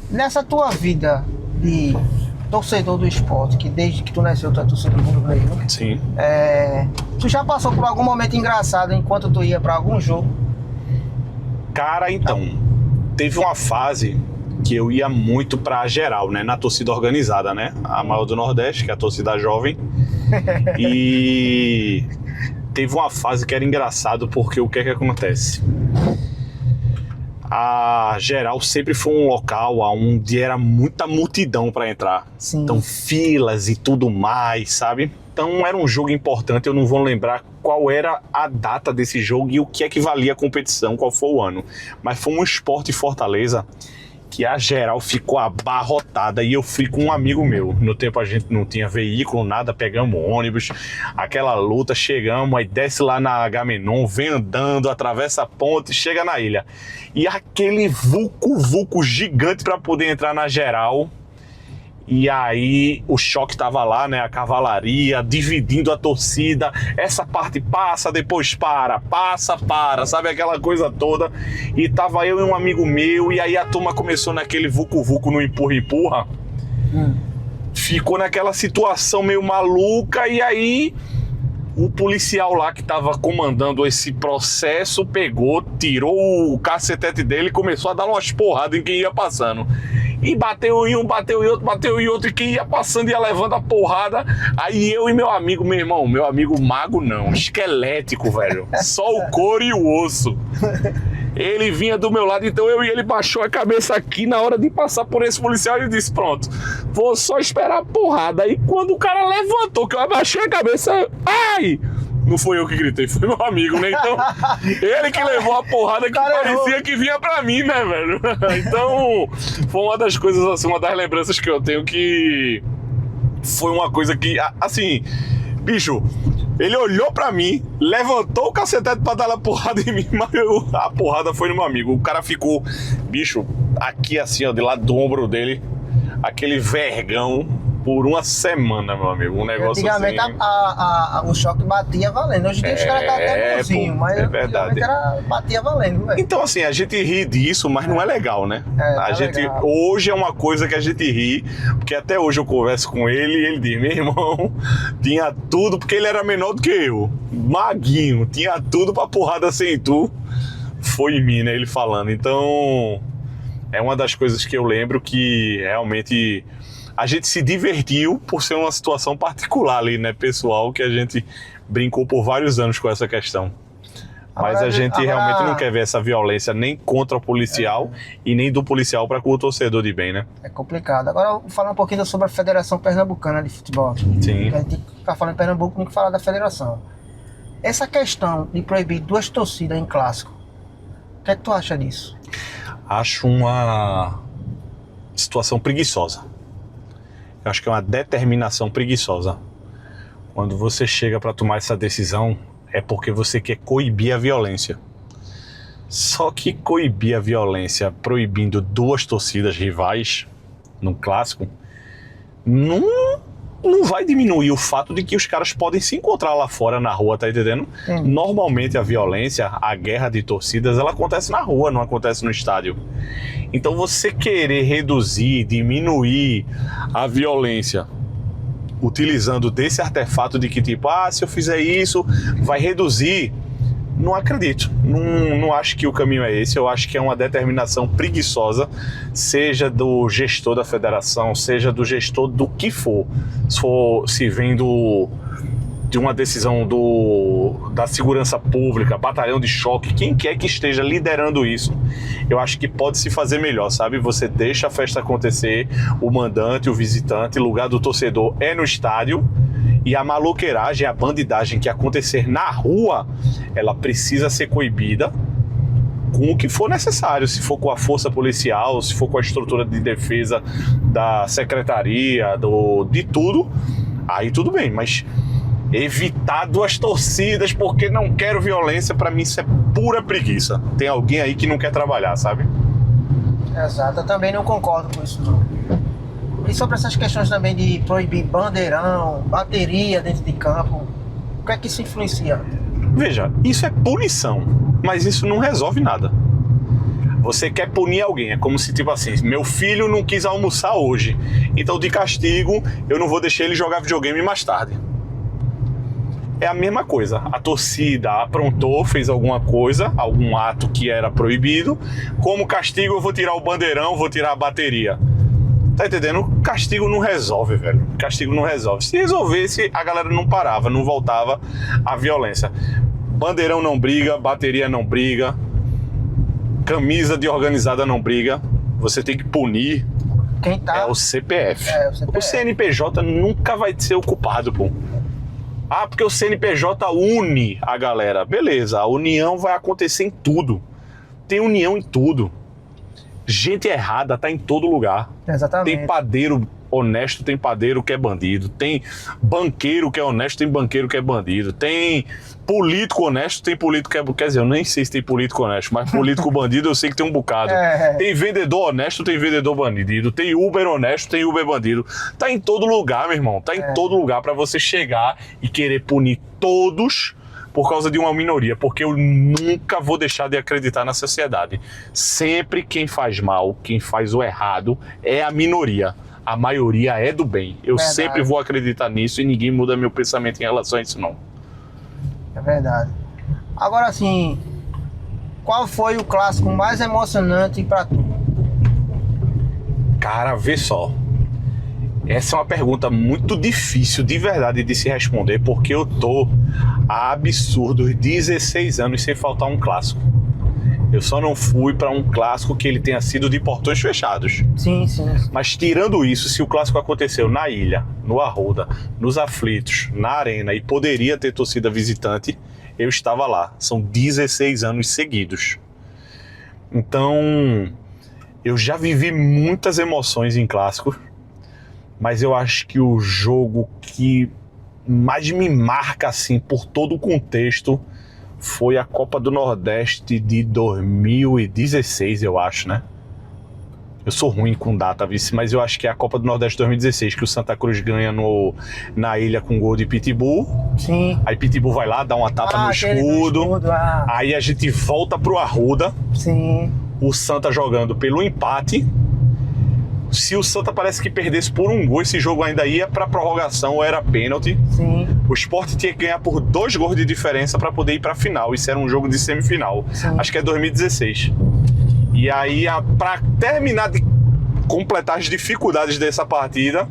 nessa tua vida de torcedor do esporte, que desde que tu nasceu tu é torcedor do rubro-negro, Sim. Tu já passou por algum momento engraçado enquanto tu ia pra algum jogo? Cara, então, teve uma fase que eu ia muito pra geral, né? Na torcida organizada, né? A maior do Nordeste, que é a torcida jovem. E teve uma fase que era engraçado, porque o que é que acontece? A geral sempre foi um local onde era muita multidão para entrar. Sim. Então, filas e tudo mais, sabe? Então, era um jogo importante, eu não vou lembrar qual era a data desse jogo e o que é que valia a competição, qual foi o ano. Mas foi um Sport Fortaleza que a geral ficou abarrotada e eu fui com um amigo meu. No tempo a gente não tinha veículo, nada, pegamos ônibus, aquela luta, chegamos, aí desce lá na Agamenon, vem andando, atravessa a ponte, chega na ilha. E aquele vulco gigante para poder entrar na geral. E aí o choque tava lá, né? A cavalaria dividindo a torcida. Essa parte passa, depois passa, sabe? Aquela coisa toda. E tava eu e um amigo meu. E aí a turma começou naquele vucu-vucu no empurra-empurra. Ficou naquela situação meio maluca. E aí o policial lá que tava comandando esse processo pegou, tirou o cacetete dele e começou a dar umas porradas em quem ia passando. E bateu em um, bateu em outro, e quem ia passando ia levando a porrada. Aí eu e meu amigo, meu amigo mago não, esquelético, velho. Só o couro e o osso. Ele vinha do meu lado, então eu e ele baixou a cabeça aqui na hora de passar por esse policial e disse, pronto, vou só esperar a porrada. Aí quando o cara levantou, que eu abaixei a cabeça, ai! Não foi eu que gritei, foi meu amigo, né? Então, ele que levou a porrada que parecia que vinha pra mim, né, velho? Então, foi uma das coisas, assim, uma das lembranças que eu tenho que... Foi uma coisa que, assim, bicho, ele olhou pra mim, levantou o cacetete pra dar a porrada em mim, mas a porrada foi no meu amigo. O cara ficou, bicho, aqui assim, ó, de lado do ombro dele, aquele vergão, por uma semana, meu amigo. Um negócio antigamente assim... o choque batia valendo. Hoje em dia os caras tá até bonzinho, mas verdade. Batia valendo, velho. Então, assim, a gente ri disso, mas não é legal, né? A gente, legal. hoje é uma coisa que a gente ri, porque até hoje eu converso com ele e ele diz, meu irmão, tinha tudo, porque ele era menor do que eu, maguinho, tinha tudo pra porrada sem tu. Foi em mim, né? Ele falando. Então, é uma das coisas que eu lembro que realmente... A gente se divertiu por ser uma situação particular ali, né, pessoal, que a gente brincou por vários anos com essa questão. Mas a gente realmente não quer ver essa violência nem contra o policial e nem do policial para com o torcedor de bem, né? É complicado. Agora eu vou falar um pouquinho sobre a Federação Pernambucana de Futebol. Sim. A gente ficar falando em Pernambuco, tem que falar da federação. Essa questão de proibir 2 torcidas em clássico, o que é que tu acha disso? Acho uma situação preguiçosa. Eu acho que é uma determinação preguiçosa. Quando você chega para tomar essa decisão, é porque você quer coibir a violência. Só que coibir a violência proibindo 2 torcidas rivais num clássico não vai diminuir o fato de que os caras podem se encontrar lá fora na rua, tá entendendo? Normalmente a violência, a guerra de torcidas, ela acontece na rua, não acontece no estádio. Então você querer reduzir, diminuir a violência utilizando desse artefato de que tipo, se eu fizer isso, vai reduzir. Não acredito, não acho que o caminho é esse. Eu acho que é uma determinação preguiçosa, seja do gestor da federação, seja do gestor do que for. Se vem de uma decisão da segurança pública, batalhão de choque, quem quer que esteja liderando isso, eu acho que pode se fazer melhor, sabe? Você deixa a festa acontecer, o mandante, o visitante, lugar do torcedor é no estádio, e a maloqueiragem, a bandidagem que acontecer na rua, ela precisa ser coibida com o que for necessário, se for com a força policial, se for com a estrutura de defesa da secretaria, de tudo, aí tudo bem, mas evitar 2 torcidas porque não quero violência, pra mim isso é pura preguiça. Tem alguém aí que não quer trabalhar, sabe? Exato, eu também não concordo com isso não. E sobre essas questões também de proibir bandeirão, bateria dentro de campo, o que é que isso influencia? Veja, isso é punição, mas isso não resolve nada. Você quer punir alguém, é como se tipo assim, meu filho não quis almoçar hoje, então de castigo eu não vou deixar ele jogar videogame mais tarde. É a mesma coisa, a torcida aprontou, fez alguma coisa, algum ato que era proibido, como castigo eu vou tirar o bandeirão, vou tirar a bateria. Tá entendendo? Castigo não resolve, velho. Castigo não resolve. Se resolvesse, a galera não parava, não voltava à violência. Bandeirão não briga, bateria não briga, camisa de organizada não briga. Você tem que punir Quem tá... é o CPF. o CPF. O CNPJ nunca vai ser o culpado, pô. Porque o CNPJ une a galera. Beleza, a união vai acontecer em tudo. Tem união em tudo. Gente errada tá em todo lugar. Exatamente. Tem padeiro honesto, tem padeiro que é bandido. Tem banqueiro que é honesto, tem banqueiro que é bandido. Tem político honesto, tem político que é... Quer dizer, eu nem sei se tem político honesto, mas político bandido eu sei que tem um bocado. Tem vendedor honesto, tem vendedor bandido. Tem Uber honesto, tem Uber bandido. Tá em todo lugar, meu irmão. Tá em todo lugar pra você chegar e querer punir todos por causa de uma minoria, porque eu nunca vou deixar de acreditar na sociedade. Sempre quem faz mal, quem faz o errado, é a minoria. A maioria é do bem. Eu sempre vou acreditar nisso e ninguém muda meu pensamento em relação a isso, não. É verdade. Agora, assim, qual foi o clássico mais emocionante pra tu? Cara, vê só. Essa é uma pergunta muito difícil de verdade de se responder, porque eu tô há absurdos 16 anos sem faltar um clássico. Eu só não fui para um clássico que ele tenha sido de portões fechados. Sim. Mas tirando isso, se o clássico aconteceu na Ilha, no Arruda, nos Aflitos, na Arena e poderia ter torcida visitante, eu estava lá. São 16 anos seguidos. Então, eu já vivi muitas emoções em clássicos, mas eu acho que o jogo que mais me marca assim por todo o contexto foi a Copa do Nordeste de 2016, eu acho, né? Eu sou ruim com data, mas eu acho que é a Copa do Nordeste 2016, que o Santa Cruz ganha na Ilha com gol de Pitbull. Sim. Aí Pitbull vai lá, dá uma tapa no escudo. Aí a gente volta pro Arruda. Sim. O Santa jogando pelo empate. Se o Santa parece que perdesse por um gol, esse jogo ainda ia pra prorrogação ou era pênalti. Sim. O Sport tinha que ganhar por 2 gols de diferença para poder ir pra final. Isso era um jogo de semifinal. Sim. Acho que é 2016. E aí, pra terminar de completar as dificuldades dessa partida,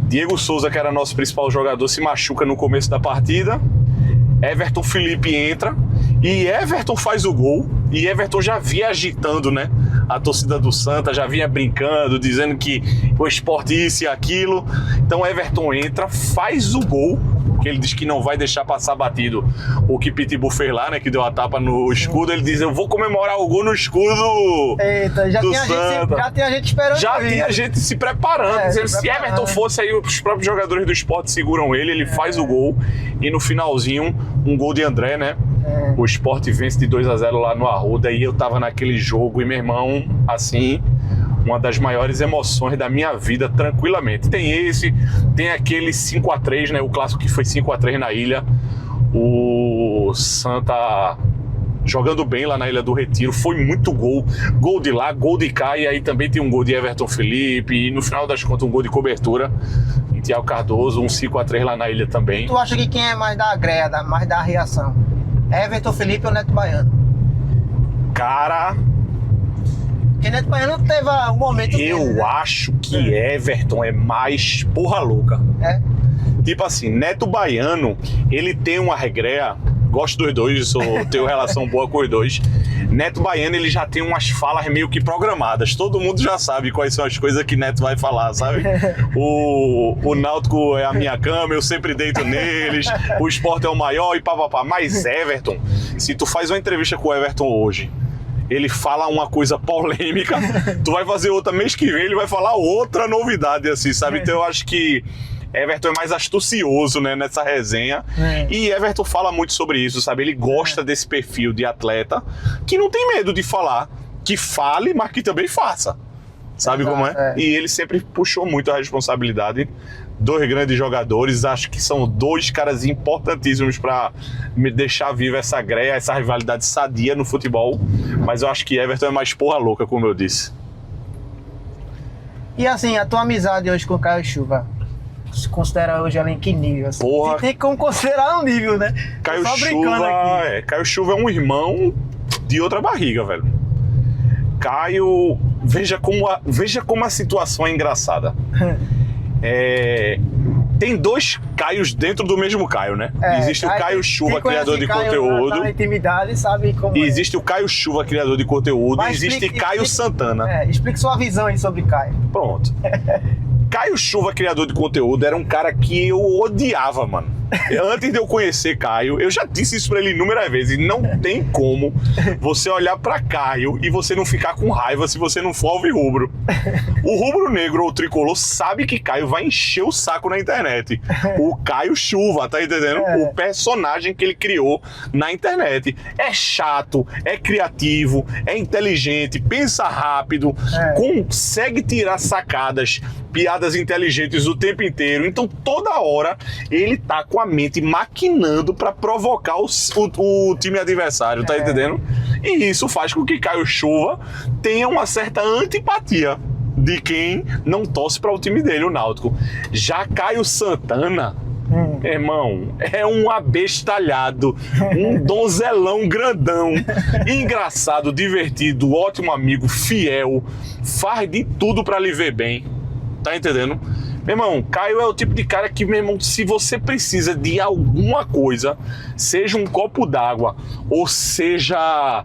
Diego Souza, que era nosso principal jogador, se machuca no começo da partida. Everton Felipe entra e Everton faz o gol. E Everton já vinha agitando, né? A torcida do Santa já vinha brincando, dizendo que o Sport isso e aquilo. Então Everton entra, faz o gol. porque ele diz que não vai deixar passar batido o que Pitbull fez lá, né? Que deu a tapa no escudo. Ele diz, eu vou comemorar o gol no escudo. Eita, já tinha gente esperando. Já tinha gente se preparando. Dizendo, se Everton fosse aí, os próprios jogadores do Sport seguram ele faz o gol. E no finalzinho, um gol de André, né? O Sport vence de 2-0 lá no Arruda. E eu tava naquele jogo e, meu irmão, assim, uma das maiores emoções da minha vida, tranquilamente. Tem aquele 5-3, né? O clássico que foi 5-3 na Ilha. O Santa jogando bem lá na Ilha do Retiro. Foi muito gol. Gol de lá, gol de cá. E aí também tem um gol de Everton Felipe. E no final das contas, um gol de cobertura. E Thiago Cardoso, um 5-3 lá na Ilha também. Tu acha que quem é mais da greia, mais da reação? Everton Felipe ou Neto Baiano? Cara... Porque Neto Baiano teve um momento... Eu acho que Everton é mais porra louca. Tipo assim, Neto Baiano, ele tem uma regreia, gosto dos dois, tenho relação boa com os dois. Neto Baiano, ele já tem umas falas meio que programadas. Todo mundo já sabe quais são as coisas que Neto vai falar, sabe? O Náutico é a minha cama, eu sempre deito neles, o Sport é o maior e papapá. Mas Everton, se tu faz uma entrevista com o Everton hoje, ele fala uma coisa polêmica, tu vai fazer outra mês que vem, ele vai falar outra novidade, assim, sabe? Então eu acho que Everton é mais astucioso, né, nessa resenha. E Everton fala muito sobre isso, sabe? Ele gosta desse perfil de atleta que não tem medo de falar, que fale, mas que também faça. Sabe como é? E ele sempre puxou muito a responsabilidade. Dois grandes jogadores, acho que são dois caras importantíssimos para me deixar viva essa greia, essa rivalidade sadia no futebol. Mas eu acho que Everton é mais porra louca, como eu disse. E assim, a tua amizade hoje com o Caio Chuva, se considera hoje ela em que nível? Assim? Porra. Tem como considerar um nível, né? Caio Chuva é um irmão de outra barriga, velho. Caio, veja como a situação é engraçada. Tem dois Caios dentro do mesmo Caio, né? Existe o Caio Chuva, criador de conteúdo. Na intimidade, sabe como existe o Caio Chuva, criador de conteúdo. Mas e existe Caio Santana. Explique sua visão aí sobre Caio. Pronto. Caio Chuva, criador de conteúdo, era um cara que eu odiava, mano. Antes de eu conhecer Caio, eu já disse isso pra ele inúmeras vezes. Não tem como você olhar pra Caio e você não ficar com raiva se você não for alvirrubro. O rubro-negro ou o tricolor sabe que Caio vai encher o saco na internet. O Caio Chuva, tá entendendo? O personagem que ele criou na internet. É chato, é criativo, é inteligente, pensa rápido, consegue tirar sacadas, piadas inteligentes o tempo inteiro. Então toda hora ele tá com a mente maquinando para provocar o time adversário, tá entendendo? E isso faz com que Caio Chuva tenha uma certa antipatia de quem não torce para o time dele, o Náutico. Já Caio Santana, irmão, é um abestalhado, um donzelão grandão, engraçado, divertido, ótimo amigo, fiel, faz de tudo para lhe ver bem, tá entendendo? Meu irmão, Caio é o tipo de cara que, meu irmão, se você precisa de alguma coisa, seja um copo d'água ou seja,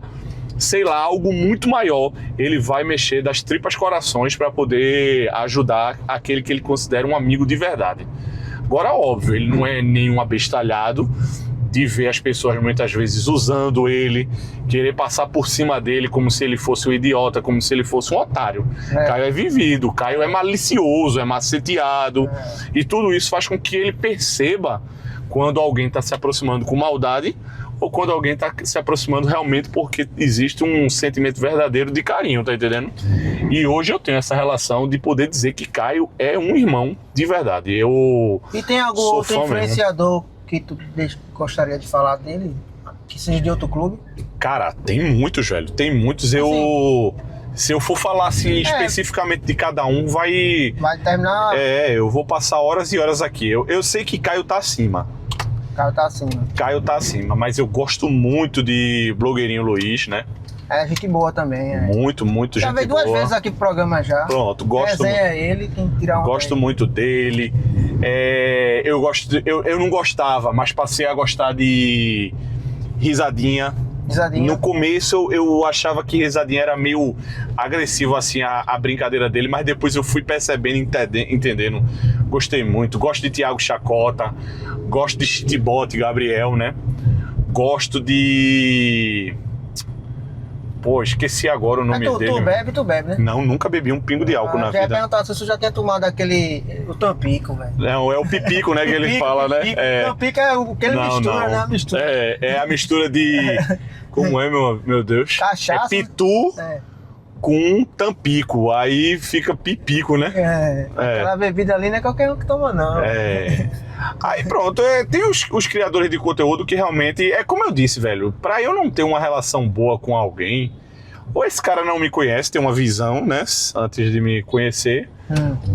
sei lá, algo muito maior, ele vai mexer das tripas corações para poder ajudar aquele que ele considera um amigo de verdade. Agora, óbvio, ele não é nenhum abestalhado de ver as pessoas muitas vezes usando ele, querer passar por cima dele como se ele fosse um idiota, como se ele fosse um otário. Caio é vivido, Caio é malicioso, é maceteado, e tudo isso faz com que ele perceba quando alguém está se aproximando com maldade ou quando alguém está se aproximando realmente porque existe um sentimento verdadeiro de carinho, tá entendendo? E hoje eu tenho essa relação de poder dizer que Caio é um irmão de verdade. E tem algum outro influenciador que tu gostaria de falar dele, que seja de outro clube? Cara, tem muitos, velho. Tem muitos. Se eu for falar assim especificamente de cada um, vai terminar. Eu vou passar horas e horas aqui. Eu sei que Caio tá acima. Caio tá acima, mas eu gosto muito de Blogueirinho Luiz, né? É gente boa também. Muito gente boa. Já veio 2 vezes aqui pro programa já. Pronto, gosto muito. Ele, quem tirar gosto muito dele. Eu não gostava, mas passei a gostar de Risadinha. Risadinha. No começo eu achava que Risadinha era meio agressivo, assim, a brincadeira dele, mas depois eu fui percebendo, entendendo. Gostei muito. Gosto de Thiago Chacota, gosto de Chitibot, Gabriel, né? Gosto de... Pô, esqueci agora o nome dele. Tu bebe, né? Não, nunca bebi um pingo de álcool na já ia vida. perguntar se você já tinha tomado o Tampico, velho. Não, é o pipico, né, que ele fala, né? O Tampico é o que ele mistura, né? A mistura. É a mistura de... Como é, meu Deus? Cachaça. É pitu É. com Tampico, aí fica pipico, né? Aquela bebida ali não é qualquer um que toma, não. Aí pronto, tem os criadores de conteúdo que realmente, é como eu disse, velho, pra eu não ter uma relação boa com alguém, ou esse cara não me conhece, tem uma visão, né, antes de me conhecer,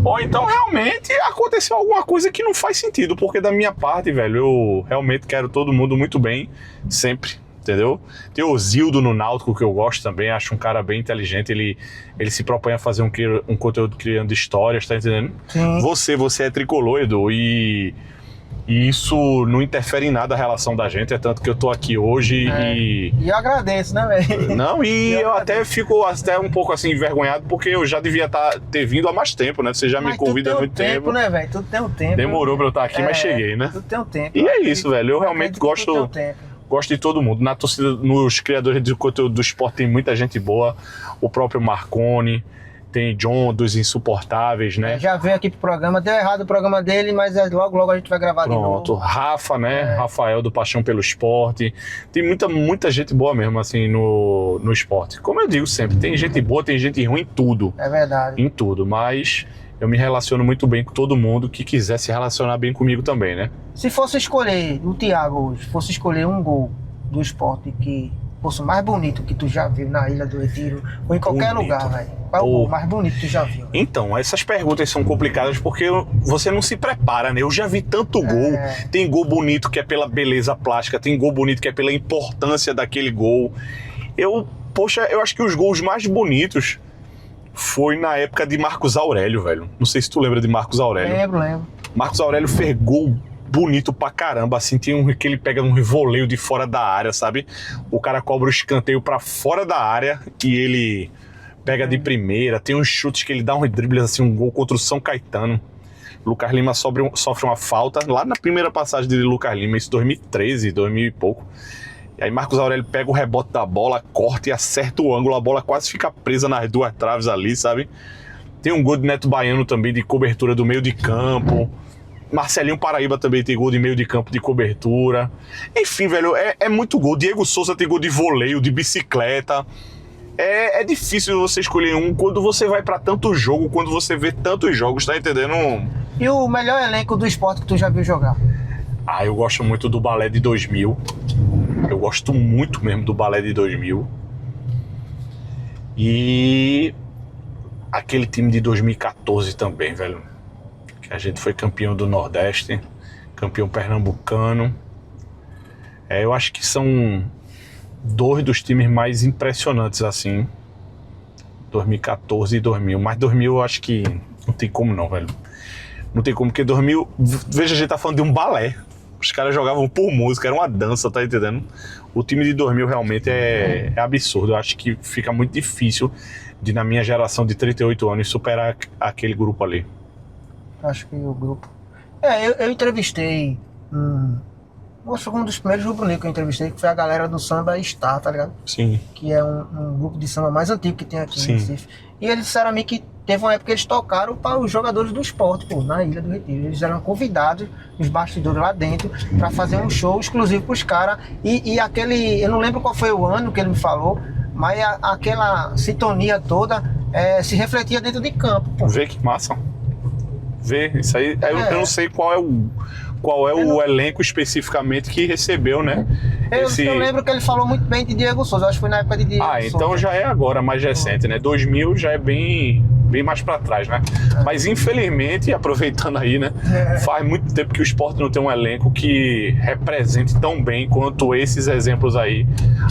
ou então realmente aconteceu alguma coisa que não faz sentido, porque da minha parte, velho, eu realmente quero todo mundo muito bem, sempre. Entendeu? Tem o Zildo no Náutico, que eu gosto também, acho um cara bem inteligente, ele se propõe a fazer um conteúdo criando histórias, tá entendendo? Sim. Você é tricolor, Edu, e isso não interfere em nada a relação da gente, é tanto que eu tô aqui hoje E eu agradeço, né, velho? Não, e eu até fico até um pouco assim envergonhado, porque eu já devia ter vindo há mais tempo, né? Você já me convida há muito tempo. Né, velho? Tudo tem um tempo. Demorou pra eu estar aqui, mas cheguei, né? Tudo tem um tempo. E é isso, velho, eu realmente gosto... Tempo. Gosto de todo mundo. Na torcida, nos criadores de conteúdo do esporte tem muita gente boa. O próprio Marconi, tem John dos Insuportáveis, né? Já veio aqui pro programa, deu errado o programa dele, mas logo a gente vai gravar de novo. Pronto, Rafa, né? Rafael do Paixão pelo Esporte. Tem muita gente boa mesmo, assim, no esporte. Como eu digo sempre, tem gente boa, tem gente ruim em tudo. É verdade. Em tudo, mas eu me relaciono muito bem com todo mundo que quiser se relacionar bem comigo também, né? Se fosse escolher, o Thiago hoje, fosse escolher um gol do esporte que fosse o mais bonito que tu já viu na Ilha do Retiro, ou em qualquer lugar, velho. Qual é o gol mais bonito que tu já viu? Então, essas perguntas são complicadas porque você não se prepara, né? Eu já vi tanto gol. Tem gol bonito que é pela beleza plástica, tem gol bonito que é pela importância daquele gol. Eu acho que os gols mais bonitos foi na época de Marcos Aurélio, velho. Não sei se tu lembra de Marcos Aurélio. Lembro. Marcos Aurélio fez gol bonito pra caramba, assim, tem que ele pega um voleio de fora da área, sabe? O cara cobra o escanteio pra fora da área e ele pega de primeira, tem uns chutes que ele dá uns dribles, assim, um gol contra o São Caetano. Lucas Lima sofre uma falta, lá na primeira passagem de Lucas Lima, isso 2013, 2000 e pouco. E aí Marcos Aurélio pega o rebote da bola, corta e acerta o ângulo, a bola quase fica presa nas duas traves ali, sabe? Tem um gol de Neto Baiano também, de cobertura do meio de campo. Marcelinho Paraíba também tem gol de meio de campo de cobertura. Enfim, velho, é muito gol. Diego Souza tem gol de voleio, de bicicleta. É difícil você escolher um quando você vai pra tanto jogo, quando você vê tantos jogos, tá entendendo? E o melhor elenco do esporte que tu já viu jogar? Eu gosto muito do Balé de 2000. Eu gosto muito mesmo do Balé de 2000. E aquele time de 2014 também, velho. Que a gente foi campeão do Nordeste, campeão pernambucano. Eu acho que são dois dos times mais impressionantes, assim. 2014 e 2000. Mas 2000 eu acho que não tem como não, velho. Não tem como, porque 2000... Veja, a gente tá falando de um balé. Os caras jogavam por música, era uma dança, tá entendendo? O time de 2000 realmente é absurdo. Eu acho que fica muito difícil de, na minha geração de 38 anos, superar aquele grupo ali. Acho que o grupo... eu entrevistei... Foi um dos primeiros rubro-negros que eu entrevistei, que foi a galera do Samba Star, tá ligado? Sim. Que é um grupo de samba mais antigo que tem aqui Sim. no Recife. E eles disseram a mim que teve uma época que eles tocaram para os jogadores do esporte, pô, na Ilha do Retiro. Eles eram convidados, os bastidores lá dentro, para fazer um show exclusivo pros caras. E aquele... Eu não lembro qual foi o ano que ele me falou, mas aquela sintonia toda se refletia dentro de campo, pô. Vê que massa. Vê, isso aí... Eu não sei qual é o elenco especificamente que recebeu, né? Eu lembro que ele falou muito bem de Diego Souza, acho que foi na época de Diego Souza. Então já é agora mais recente, né? 2000 já é bem mais pra trás, né? Mas infelizmente, aproveitando aí, né? Faz muito tempo que o esporte não tem um elenco que represente tão bem quanto esses exemplos aí,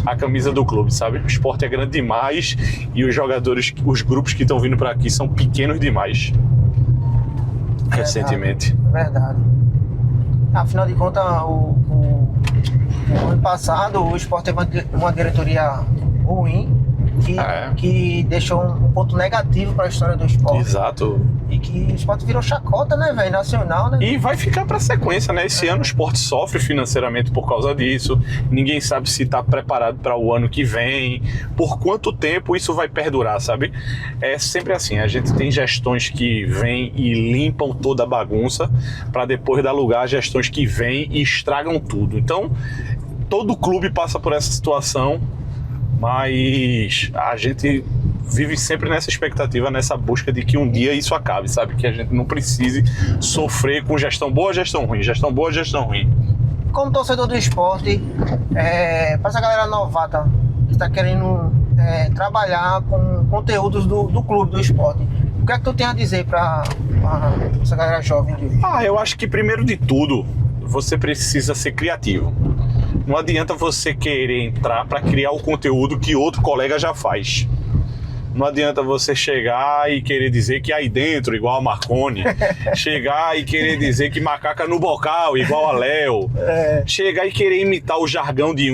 a camisa do clube, sabe? O esporte é grande demais e os jogadores, os grupos que estão vindo pra aqui são pequenos demais. Recentemente. Verdade. Afinal de contas, o No ano passado o Sport teve uma diretoria ruim, que deixou um ponto negativo para a história do esporte. Exato. E que o esporte virou chacota, né, velho? Nacional, né? E vai ficar para sequência, né? Esse ano o esporte sofre financeiramente por causa disso. Ninguém sabe se está preparado para o ano que vem. Por quanto tempo isso vai perdurar, sabe? É sempre assim. A gente tem gestões que vêm e limpam toda a bagunça para depois dar lugar a gestões que vêm e estragam tudo. Então, todo clube passa por essa situação. Mas a gente vive sempre nessa expectativa, nessa busca de que um dia isso acabe, sabe? Que a gente não precise sofrer com gestão boa, gestão ruim, gestão boa, gestão ruim. Como torcedor do esporte, para essa galera novata que está querendo trabalhar com conteúdos do clube, do esporte, o que é que tu tem a dizer para essa galera jovem de hoje? Eu acho que primeiro de tudo, você precisa ser criativo. Não adianta você querer entrar para criar o conteúdo que outro colega já faz. Não adianta você chegar e querer dizer que aí dentro, igual a Marconi, chegar e querer dizer que macaca no bocal, igual a Léo, chegar e querer imitar o jargão de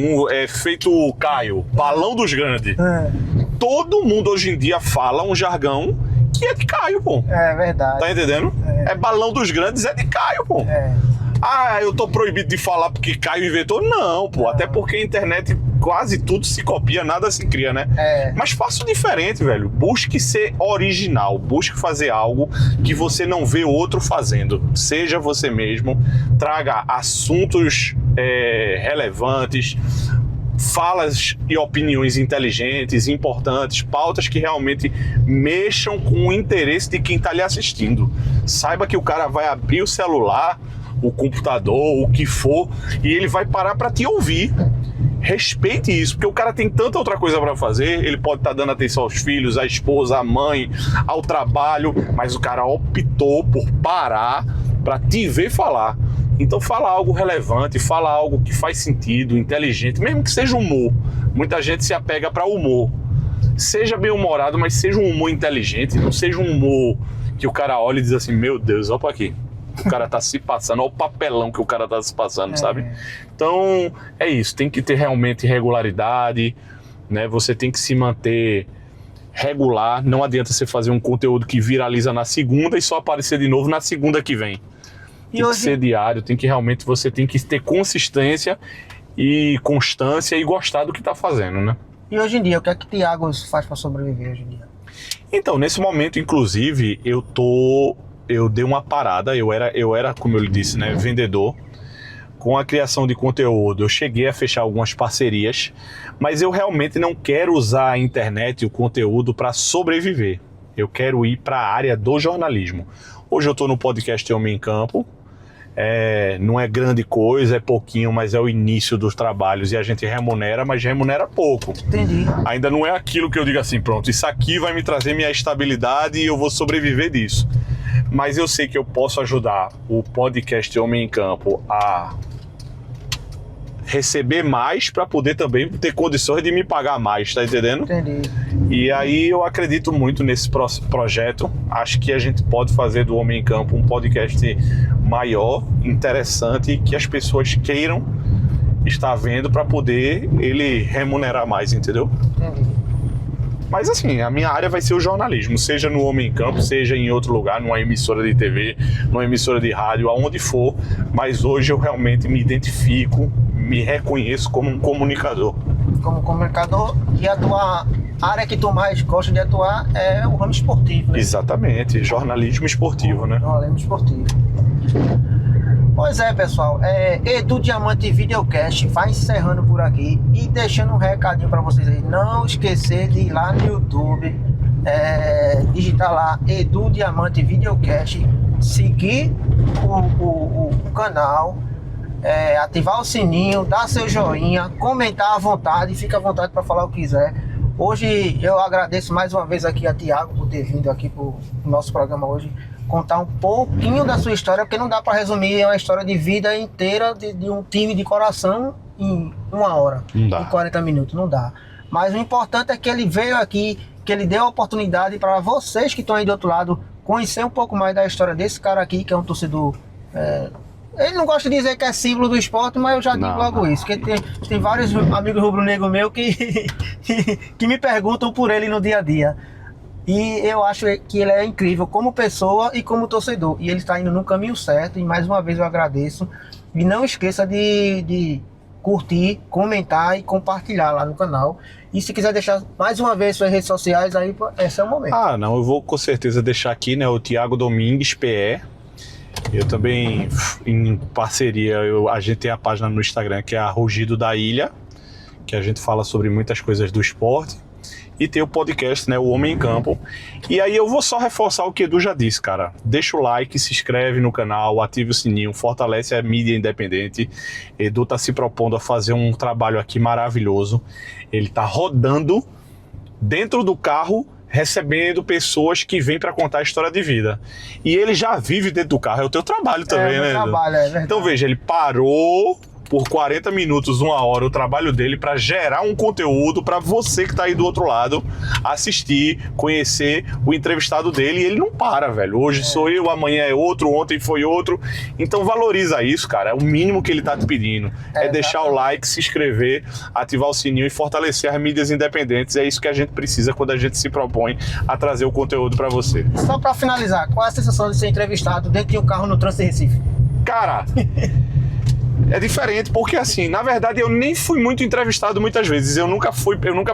feito o Caio, balão dos grandes. Todo mundo hoje em dia fala um jargão que é de Caio, pô. É verdade. Tá entendendo? É balão dos grandes, é de Caio, pô. Eu tô proibido de falar porque Caio inventou? Não, pô. Até porque a internet quase tudo se copia, nada se cria, né? Mas faça o diferente, velho. Busque ser original. Busque fazer algo que você não vê outro fazendo. Seja você mesmo. Traga assuntos relevantes, falas e opiniões inteligentes, importantes, pautas que realmente mexam com o interesse de quem tá lhe assistindo. Saiba que o cara vai abrir o celular, o computador, o que for, e ele vai parar para te ouvir. Respeite isso, porque o cara tem tanta outra coisa para fazer. Ele pode estar dando atenção aos filhos, à esposa, à mãe, ao trabalho, mas o cara optou por parar para te ver falar. Então fala algo relevante, fala algo que faz sentido, inteligente, mesmo que seja humor. Muita gente se apega para humor. Seja bem humorado, mas seja um humor inteligente, não seja um humor que o cara olha e diz assim, meu Deus, olha para aqui. O cara tá se passando, olha o papelão que o cara tá se passando, sabe? Então, é isso, tem que ter realmente regularidade, né? Você tem que se manter regular, não adianta você fazer um conteúdo que viraliza na segunda e só aparecer de novo na segunda que vem. Tem que ser diário, você tem que ter consistência e constância e gostar do que tá fazendo, né? E hoje em dia, o que é que Thiago faz para sobreviver hoje em dia? Então, nesse momento, inclusive, eu dei uma parada, eu era, como eu lhe disse, né, vendedor. Com a criação de conteúdo, eu cheguei a fechar algumas parcerias, mas eu realmente não quero usar a internet e o conteúdo para sobreviver. Eu quero ir para a área do jornalismo. Hoje eu estou no podcast Homem em Campo. Não é grande coisa, é pouquinho, mas é o início dos trabalhos e a gente remunera, mas remunera pouco. Entendi. Ainda não é aquilo que eu digo assim, pronto, isso aqui vai me trazer minha estabilidade e eu vou sobreviver disso. Mas eu sei que eu posso ajudar o podcast Homem em Campo a receber mais para poder também ter condições de me pagar mais, tá entendendo? Entendi. E aí eu acredito muito nesse projeto. Acho que a gente pode fazer do Homem em Campo um podcast maior, interessante, que as pessoas queiram estar vendo para poder ele remunerar mais, entendeu? Entendi. Mas assim, a minha área vai ser o jornalismo, seja no Homem em Campo, seja em outro lugar, numa emissora de TV, numa emissora de rádio, aonde for. Mas hoje eu realmente me identifico, me reconheço como um comunicador. Como comunicador, e a tua área que tu mais gosta de atuar é o ramo esportivo, né? Exatamente, jornalismo esportivo, né? Jornalismo esportivo. Pois é, pessoal, Edu Diamante Videocast vai encerrando por aqui e deixando um recadinho para vocês aí. Não esquecer de ir lá no YouTube, digitar lá Edu Diamante Videocast, seguir o canal, ativar o sininho, dar seu joinha, comentar à vontade, fica à vontade para falar o que quiser. Hoje eu agradeço mais uma vez aqui a Thiago por ter vindo aqui pro nosso programa hoje, contar um pouquinho da sua história, porque não dá para resumir uma história de vida inteira de um time de coração em 1 hora, em 40 minutos, não dá. Mas o importante é que ele veio aqui, que ele deu a oportunidade para vocês que estão aí do outro lado conhecer um pouco mais da história desse cara aqui, que é um torcedor Ele não gosta de dizer que é símbolo do esporte, mas eu já digo logo isso. Porque tem vários amigos rubro-negro meus que me perguntam por ele no dia a dia. E eu acho que ele é incrível como pessoa e como torcedor. E ele está indo no caminho certo. E mais uma vez eu agradeço. E não esqueça de curtir, comentar e compartilhar lá no canal. E se quiser deixar mais uma vez suas redes sociais, aí esse é o momento. Ah, não, eu vou com certeza deixar aqui, né, o Thiago Domingues, PE. Eu também, em parceria, a gente tem a página no Instagram que é a Rugido da Ilha, que a gente fala sobre muitas coisas do esporte. E tem o podcast, né, o Homem em Campo. E aí eu vou só reforçar o que Edu já disse, cara. Deixa o like, se inscreve no canal, ative o sininho, fortalece a mídia independente. Edu tá se propondo a fazer um trabalho aqui maravilhoso. Ele tá rodando dentro do carro, recebendo pessoas que vêm para contar a história de vida. E ele já vive dentro do carro, é o teu trabalho também, né? Trabalho, é verdade. Então veja, ele parou por 40 minutos, 1 hora, o trabalho dele para gerar um conteúdo para você que tá aí do outro lado assistir, conhecer o entrevistado dele. E ele não para, velho. Hoje sou eu, amanhã é outro, ontem foi outro. Então valoriza isso, cara. É o mínimo que ele tá te pedindo. É deixar o like, se inscrever, ativar o sininho e fortalecer as mídias independentes. É isso que a gente precisa quando a gente se propõe a trazer o conteúdo para você. Só para finalizar, qual é a sensação de ser entrevistado dentro de um carro no trânsito de Recife? Cara, é diferente, porque assim, na verdade eu nem fui muito entrevistado muitas vezes, eu nunca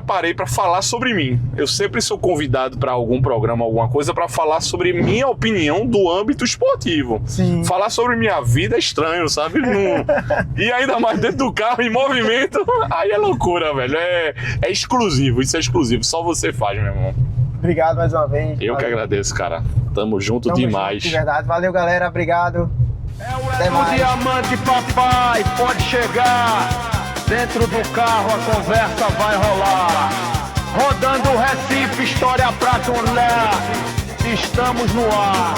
parei para falar sobre mim. Eu sempre sou convidado para algum programa, alguma coisa, para falar sobre minha opinião do âmbito esportivo. Sim. Falar sobre minha vida é estranho, sabe? E ainda mais dentro do carro, em movimento, aí é loucura, velho. É exclusivo, isso é exclusivo, só você faz, meu irmão. Obrigado mais uma vez. Eu que agradeço, cara. Tamo junto demais. Junto, de verdade. Valeu, galera. Obrigado. É o diamante, papai, pode chegar. Dentro do carro a conversa vai rolar. Rodando o Recife, história pra contar. Estamos no ar.